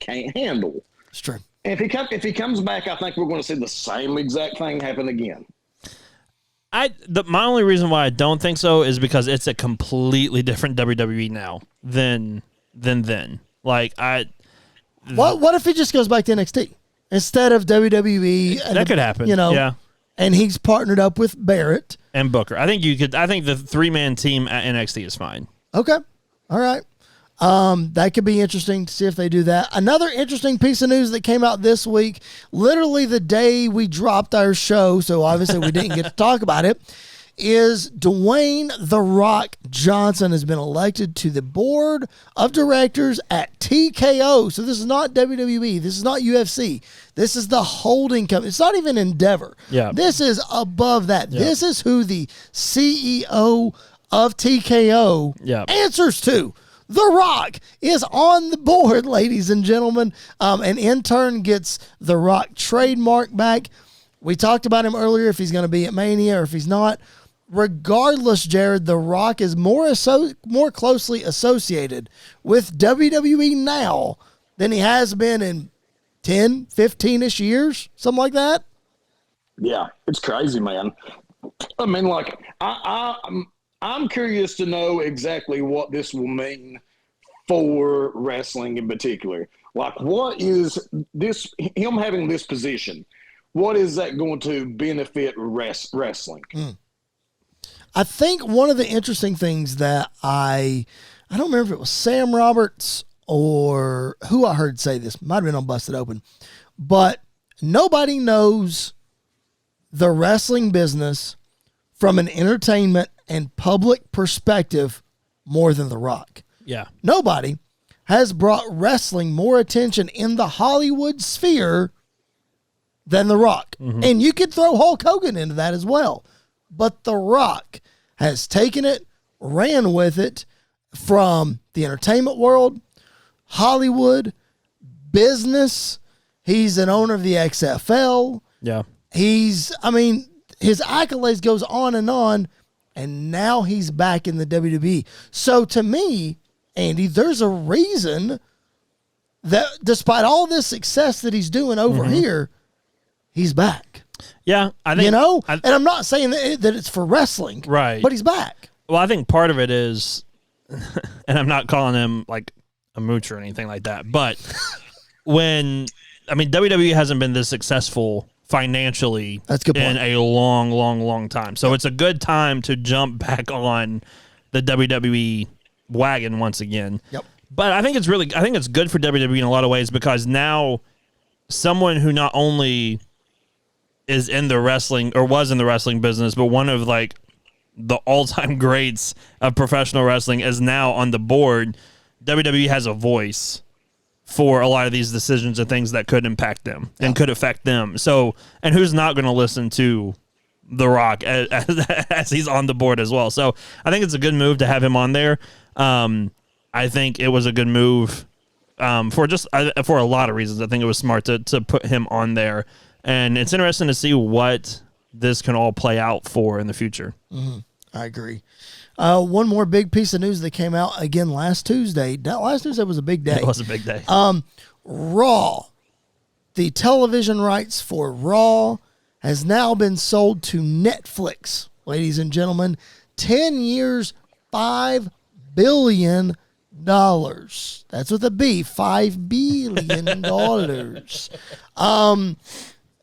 can't handle. It's true. And if he comes back, I think we're going to see the same exact thing happen again. My only reason why I don't think so is because it's a completely different WWE now than then. Like what if he just goes back to NXT? Instead of WWE. That could happen. Yeah. And he's partnered up with Barrett. And Booker. I think the 3-man team at NXT is fine. Okay. All right. That could be interesting to see if they do that. Another interesting piece of news that came out this week, literally the day we dropped our show, so obviously we didn't get to talk about it, is Dwayne "The Rock" Johnson has been elected to the board of directors at TKO. So this is not WWE. This is not UFC. This is the holding company. It's not even Endeavor. Yeah. This is above that. Yeah. This is who the CEO of TKO answers to. The Rock is on the board, ladies and gentlemen. And in turn gets the Rock trademark back. We talked about him earlier, if he's going to be at Mania or if he's not. regardless, Jared, The Rock is more closely associated with WWE now than he has been in 10, 15-ish years, something like that. Yeah, it's crazy, man. I mean, like, I'm curious to know exactly what this will mean for wrestling in particular. Like, what is this, him having this position, what is that going to benefit wrestling? I think one of the interesting things that I don't remember if it was Sam Roberts or who I heard say this, might have been on Busted Open, but nobody knows the wrestling business from an entertainment and public perspective more than The Rock. Yeah. Nobody has brought wrestling more attention in the Hollywood sphere than The Rock. Mm-hmm. And you could throw Hulk Hogan into that as well. But The Rock has taken it, ran with it from the entertainment world, Hollywood, business. He's an owner of the XFL. Yeah. His accolades goes on, and now he's back in the WWE. So to me, Andy, there's a reason that despite all this success that he's doing over here, he's back. Yeah, I think, and I'm not saying that it's for wrestling, right? But he's back. Well, I think part of it is, and I'm not calling him like a mooch or anything like that, but WWE hasn't been this successful financially in a long, long, long time. So it's a good time to jump back on the WWE wagon once again. Yep. But I think it's good for WWE in a lot of ways, because now someone who not only is in the wrestling or was in the wrestling business, but one of like the all-time greats of professional wrestling is now on the board. WWE has a voice for a lot of these decisions and things that could impact them and could affect them. So, and who's not going to listen to The Rock as he's on the board as well? So I think it's a good move to have him on there. I think it was a good move for a lot of reasons. I think it was smart to put him on there. And it's interesting to see what this can all play out for in the future. Mm-hmm. I agree. One more big piece of news that came out again last Tuesday. Last Tuesday was a big day. It was a big day. Raw. The television rights for Raw has now been sold to Netflix, ladies and gentlemen. 10 years, $5 billion. That's with a B, $5 billion.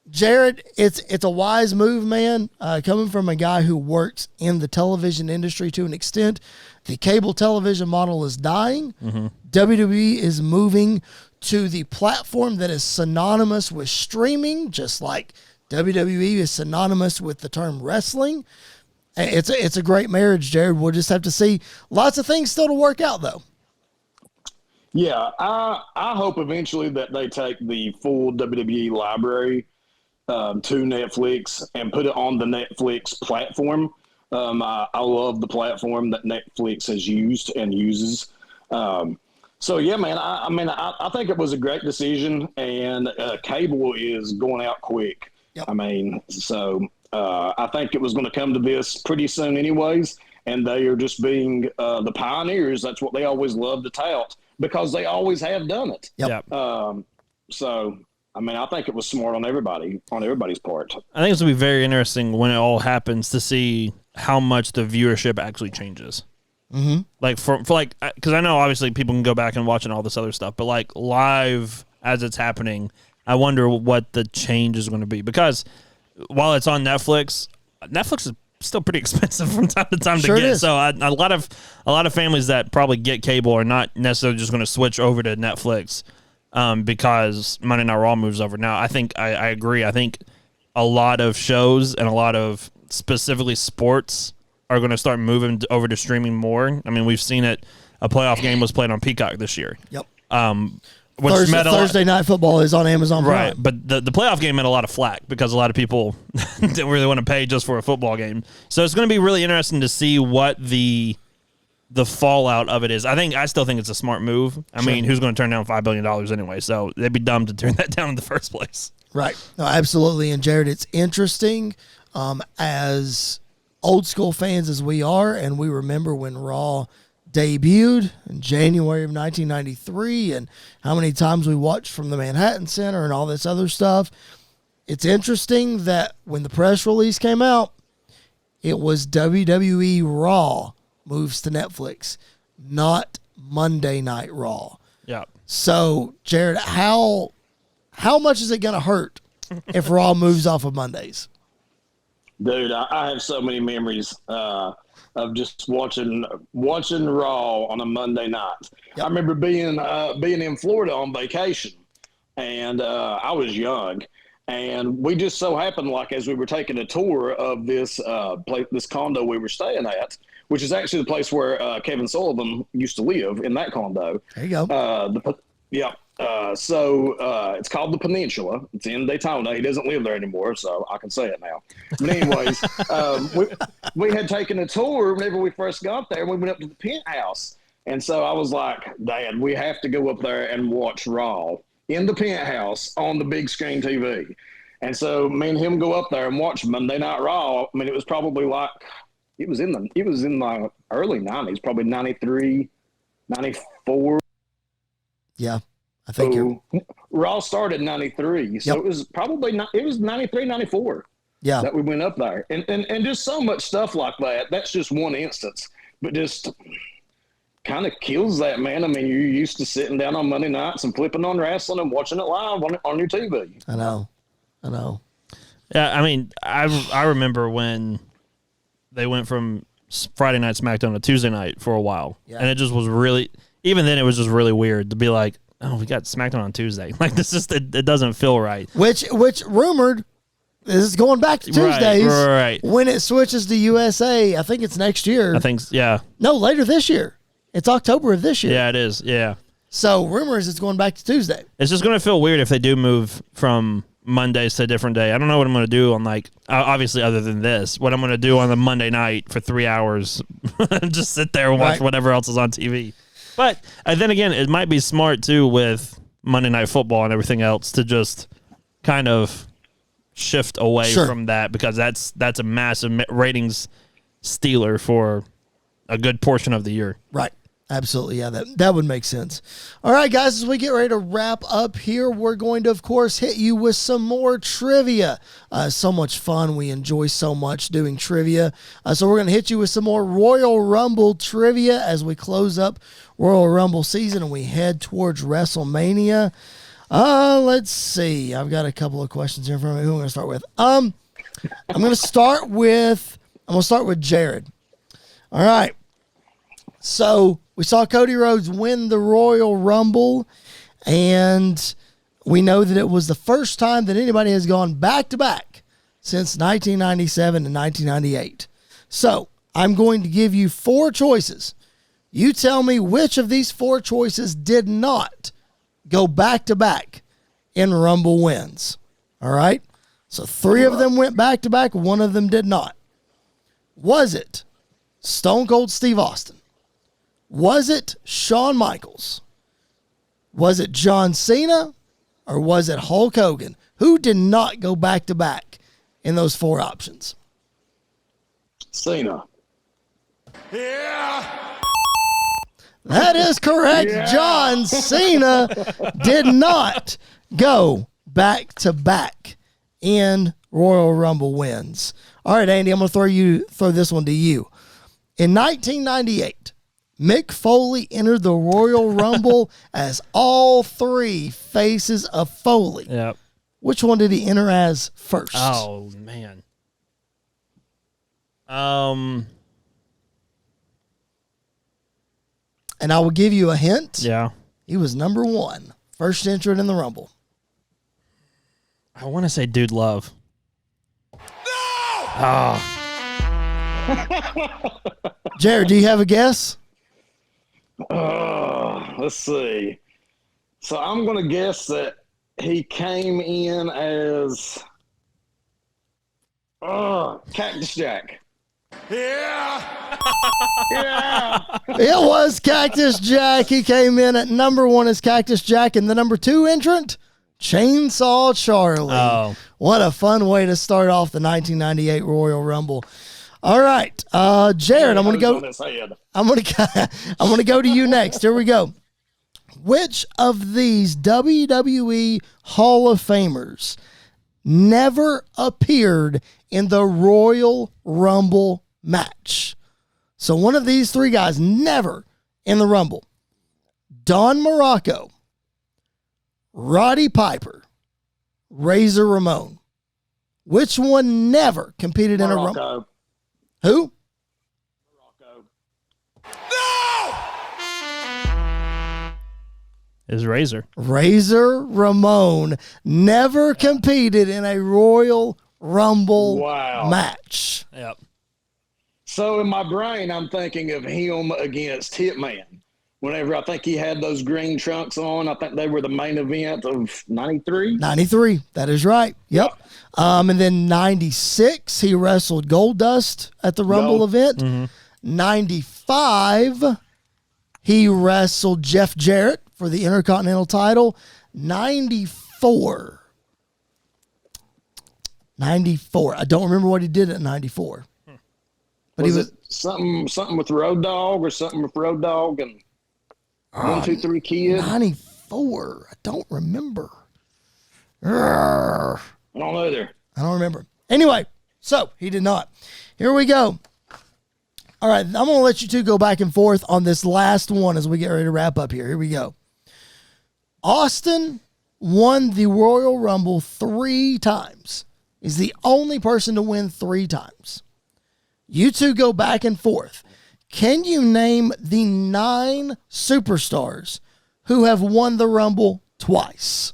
Jared, it's a wise move, man. Coming from a guy who works in the television industry to an extent, the cable television model is dying. Mm-hmm. WWE is moving to the platform that is synonymous with streaming, just like WWE is synonymous with the term wrestling. It's a great marriage, Jared. We'll just have to see. Lots of things still to work out, though. Yeah, I hope eventually that they take the full WWE library to Netflix and put it on the Netflix platform. I love the platform that Netflix has used and uses. So yeah, man, I think it was a great decision, and cable is going out quick. Yep. I think it was going to come to this pretty soon anyways, and they are just being the pioneers. That's what they always love to tout, because they always have done it. Yep. I think it was smart on everybody's part. I think it's going to be very interesting when it all happens to see how much the viewership actually changes. Mm-hmm. Like because I know obviously people can go back and watch and all this other stuff, but like live as it's happening, I wonder what the change is going to be, because while it's on Netflix is still pretty expensive from time to time to get. So a lot of families that probably get cable are not necessarily just going to switch over to Netflix because Monday Night Raw moves over. Now, I think I agree. I think a lot of shows and a lot of specifically sports are going to start moving over to streaming more. I mean, we've seen it. A playoff game was played on Peacock this year. Yep. Thursday Night Football is on Amazon Prime. Right, but the playoff game had a lot of flack because a lot of people didn't really want to pay just for a football game. So it's going to be really interesting to see what the fallout of it is. I still think it's a smart move. I mean, who's going to turn down $5 billion anyway? So they'd be dumb to turn that down in the first place. Right. No, absolutely. And Jared, it's interesting as old school fans as we are, and we remember when Raw debuted in January of 1993 and how many times we watched from the Manhattan Center and all this other stuff. It's interesting that when the press release came out, it was WWE Raw moves to Netflix, not Monday Night Raw. Yeah. So, Jared, how much is it going to hurt if Raw moves off of Mondays? Dude, I have so many memories of just watching Raw on a Monday night. Yep. I remember being in Florida on vacation, and I was young, and we just so happened, like as we were taking a tour of this this condo we were staying at, which is actually the place where Kevin Sullivan used to live, in that condo. There you go. So it's called the Peninsula. It's in Daytona. He doesn't live there anymore, so I can say it now. But anyways, we had taken a tour whenever we first got there, and we went up to the penthouse. And so I was like, Dad, we have to go up there and watch Raw in the penthouse on the big screen TV. And so me and him go up there and watch Monday Night Raw. I mean, it was probably like, it was in the early 90s, probably 93, 94. Yeah. I think Raw started in 93, so it was probably it was 93, 94 that we went up there. And just so much stuff like that. That's just one instance, but just kind of kills that, man. I mean, you're used to sitting down on Monday nights and flipping on wrestling and watching it live on your TV. I know. Yeah, I mean, I remember when they went from Friday Night SmackDown to Tuesday night for a while, and it just was really, even then it was just really weird to be like, oh, we got SmackDown on Tuesday. Like, this just, it doesn't feel right. Which rumored is going back to Tuesdays. Right. When it switches to USA, I think it's next year. I think, yeah. No, later this year. It's October of this year. Yeah, it is. Yeah. So, rumor is it's going back to Tuesday. It's just going to feel weird if they do move from Mondays to a different day. I don't know what I'm going to do on, like, obviously other than this, what I'm going to do on the Monday night for 3 hours. Just sit there and watch whatever else is on TV. But then again, it might be smart, too, with Monday Night Football and everything else to just kind of shift away from that, because that's a massive ratings stealer for a good portion of the year. Right. Absolutely. Yeah, that would make sense. All right, guys, as we get ready to wrap up here, we're going to, of course, hit you with some more trivia. So much fun. We enjoy so much doing trivia. So we're going to hit you with some more Royal Rumble trivia as we close up Royal Rumble season and we head towards WrestleMania. Let's see. I've got a couple of questions here for me. Who am I going to start with? I'm going to start with Jared. All right. So we saw Cody Rhodes win the Royal Rumble, and we know that it was the first time that anybody has gone back-to-back since 1997 and 1998. So I'm going to give you 4 choices. You tell me which of these 4 choices did not go back-to-back in Rumble wins. All right? So 3 of them went back-to-back, 1 of them did not. Was it Stone Cold Steve Austin? Was it Shawn Michaels? Was it John Cena? Or was it Hulk Hogan? Who did not go back-to-back in those 4 options? Cena. Yeah. That is correct. Yeah. John Cena did not go back-to-back in Royal Rumble wins. All right, Andy, I'm going to throw this one to you. In 1998, Mick Foley entered the Royal Rumble as all 3 faces of Foley. Yep. Which one did he enter as first? Oh, man. And I will give you a hint. Yeah. He was number 1. First entrant in the Rumble. I want to say Dude Love. No! Oh. Jared, do you have a guess? Let's see. So I'm going to guess that he came in as Cactus Jack. Yeah. Yeah. It was Cactus Jack. He came in at number 1 as Cactus Jack, and the number 2 entrant, Chainsaw Charlie. Oh. What a fun way to start off the 1998 Royal Rumble. All right, Jared, I'm going to go. On his head. I'm going to go to you next. Here we go. Which of these WWE Hall of Famers never appeared in the Royal Rumble match? So one of these three guys never in the Rumble. Don Morocco, Roddy Piper, Razor Ramon. Which one never competed in a Rumble? Who? Morocco. Is Razor. Razor Ramon never competed in a Royal Rumble match. Yep. So in my brain, I'm thinking of him against Hitman. Whenever I think he had those green trunks on, I think they were the main event of 93. 93, that is right. Yep. And then 96, he wrestled Goldust at the Rumble event. Mm-hmm. 95, he wrestled Jeff Jarrett for the Intercontinental title. 94. I don't remember what he did at 94. But was it something with Road Dogg or something with Road Dogg and 1, 2, 3 Kid? 94. I don't remember. I don't either. I don't remember. Anyway, so he did not. Here we go. All right, I'm going to let you two go back and forth on this last one as we get ready to wrap up here. Here we go. Austin won the Royal Rumble 3 times. He's the only person to win 3 times. You two go back and forth. Can you name the 9 superstars who have won the Rumble twice?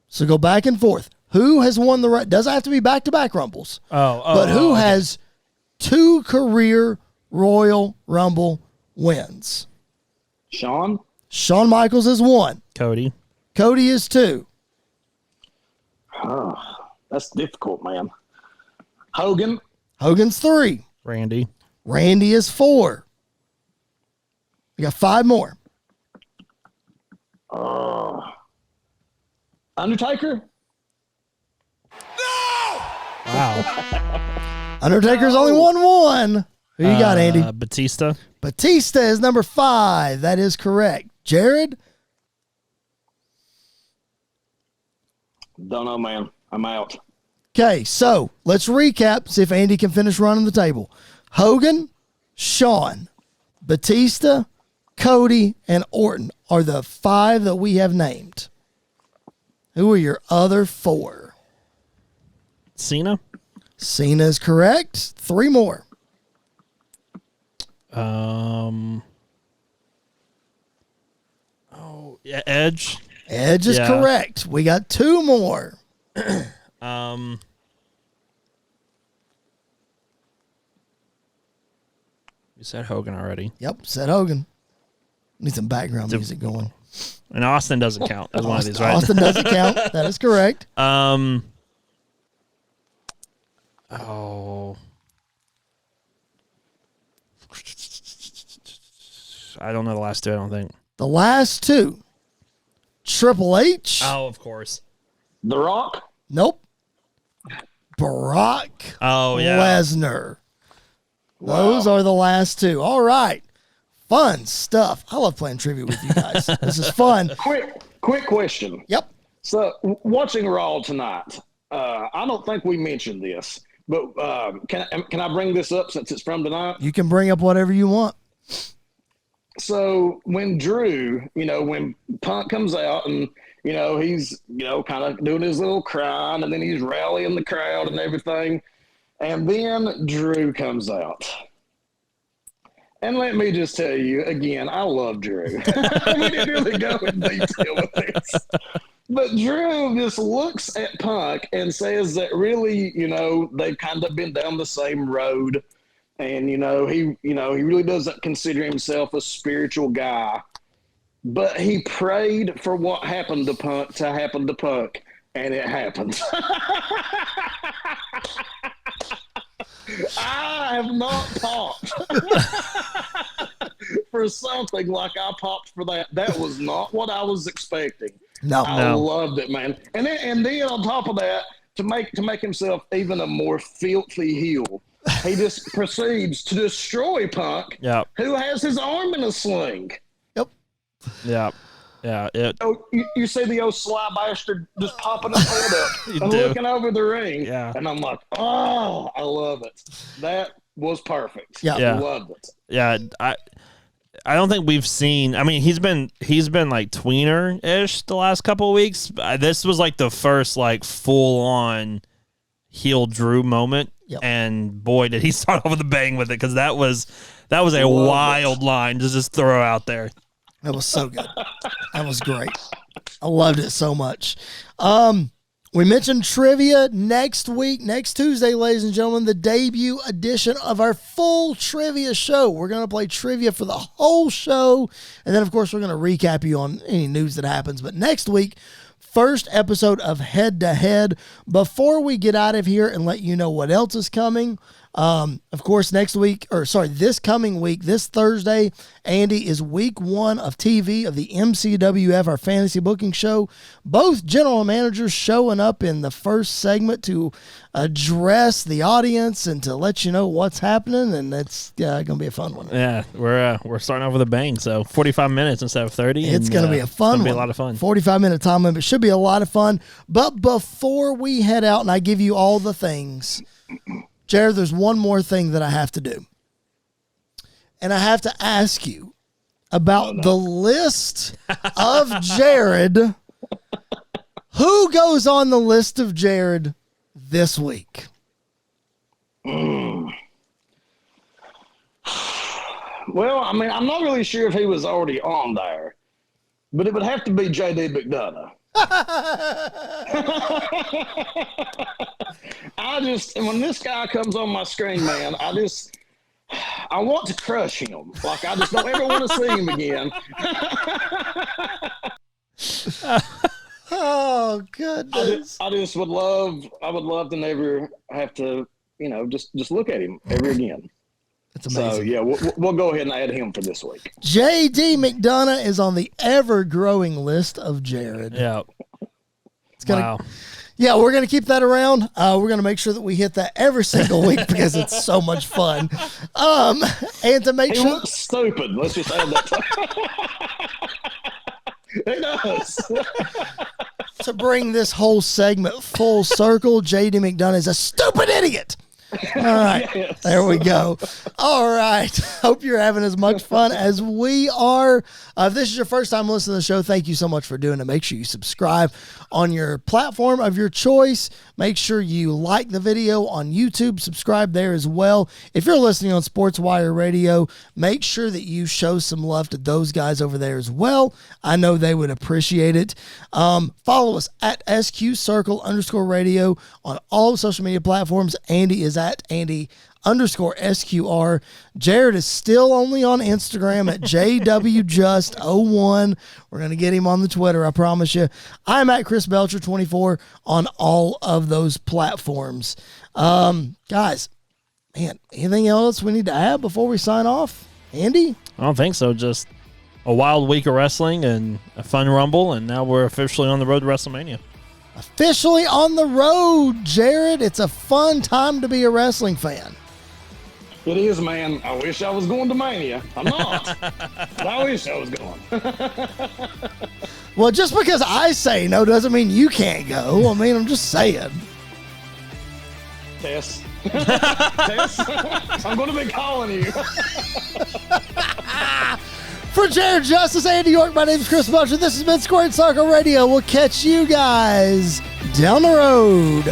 So go back and forth. Who has won the doesn't have to be back-to-back Rumbles. But who has 2 career Royal Rumble wins? Shawn Michaels is 1. Cody is 2. Oh, that's difficult, man. Hogan's 3. Randy is 4. We got 5 more. Undertaker? Wow. Undertaker's only won 1. Who you got, Andy? Batista is number 5. That is correct. Jared? Don't know, man. I'm out. Okay, so let's recap, see if Andy can finish running the table. Hogan, Shawn, Batista, Cody, and Orton are the 5 that we have named. Who are your other 4? Cena is correct. 3 more. Yeah, Edge is correct. We got 2 more. You said Hogan already. Yep, said Hogan. Need some background music going. And Austin doesn't count as one of these, right? Austin doesn't count. That is correct. I don't know the last 2, I don't think. The last 2. Triple H. Oh, of course. The Rock? Nope. Brock Lesnar. Those are the last 2. All right. Fun stuff. I love playing trivia with you guys. This is fun. Quick question. Yep. So, watching Raw tonight, I don't think we mentioned this, but can I bring this up since it's from tonight? You can bring up whatever you want. So, when Drew, when Punk comes out and, he's, kind of doing his little crying and then he's rallying the crowd and everything. And then Drew comes out. And let me just tell you, again, I love Drew. We didn't really go in detail with this. But Drew just looks at Punk and says that really, they've kind of been down the same road. And, he really doesn't consider himself a spiritual guy. But he prayed for what happened to Punk to happen to Punk. And it happened. I have not popped for something like I popped for that. That was not what I was expecting. No. I loved it, man. And then on top of that, make himself even a more filthy heel, he just proceeds to destroy Punk, who has his arm in a sling. Yep. Yeah. Yeah. So you see the old sly bastard just popping his head up and looking over the ring. Yeah. And I'm like, oh, I love it. That was perfect. Yeah. I loved it. Yeah. I don't think we've seen. I mean, he's been like tweener-ish the last couple of weeks. This was like the first like full-on heel Drew moment, and boy, did he start off with a bang with it, because that was a wild line to just throw out there. That was so good. That was great. I loved it so much. We mentioned trivia next week, next Tuesday, ladies and gentlemen, the debut edition of our full trivia show. We're going to play trivia for the whole show. And then, of course, we're going to recap you on any news that happens. But next week, first episode of Head to Head. Before we get out of here and let you know what else is coming, of course, this coming week, this Thursday, Andy, is week 1 of TV of the MCWF, our fantasy booking show. Both general managers showing up in the first segment to address the audience and to let you know what's happening, and it's going to be a fun one. Yeah, we're starting off with a bang, so 45 minutes instead of 30. It's going to be a fun one. It's going to be a lot of fun. 45-minute time limit. Should be a lot of fun. But before we head out and I give you all the things, Jared, there's one more thing that I have to do. And I have to ask you about the list of Jared. Who goes on the list of Jared this week? Well, I mean, I'm not really sure if he was already on there, but it would have to be J.D. McDonough. When this guy comes on my screen, man, I want to crush him. Like, I just don't ever want to see him again. Oh, goodness. I would love to never have to, just look at him ever again. That's amazing. So, yeah, we'll go ahead and add him for this week. J.D. McDonough is on the ever-growing list of Jared. Yeah. Wow. Yeah, we're going to keep that around. We're going to make sure that we hit that every single week because it's so much fun. And to make sure... He looks stupid. Let's just add that. He does. To bring this whole segment full circle, J.D. McDonough is a stupid idiot. All right. Yes. There we go. All right. Hope you're having as much fun as we are. If this is your first time listening to the show, thank you so much for doing it. Make sure you subscribe on your platform of your choice. Make sure you like the video on YouTube. Subscribe there as well. If you're listening on SportsWire Radio, make sure that you show some love to those guys over there as well. I know they would appreciate it. Follow us at SQ_radio on all social media platforms. Andy is at Andy_SQR. Jared is still only on Instagram at JWJust01. We're going to get him on the Twitter, I promise you. I'm at Chris Belcher 24 on all of those platforms. Guys, man, anything else we need to add before we sign off? Andy? I don't think so. Just a wild week of wrestling and a fun Rumble, and now we're officially on the road to WrestleMania. Officially on the road, Jared. It's a fun time to be a wrestling fan. It is, man. I wish I was going to Mania. I'm not. But I wish I was going. Well, just because I say no doesn't mean you can't go. I mean, I'm just saying. Tess. Tess, I'm going to be calling you. For Jared Justice, Andy York, my name is Chris Belcher. This has been Squared Circle Radio. We'll catch you guys down the road.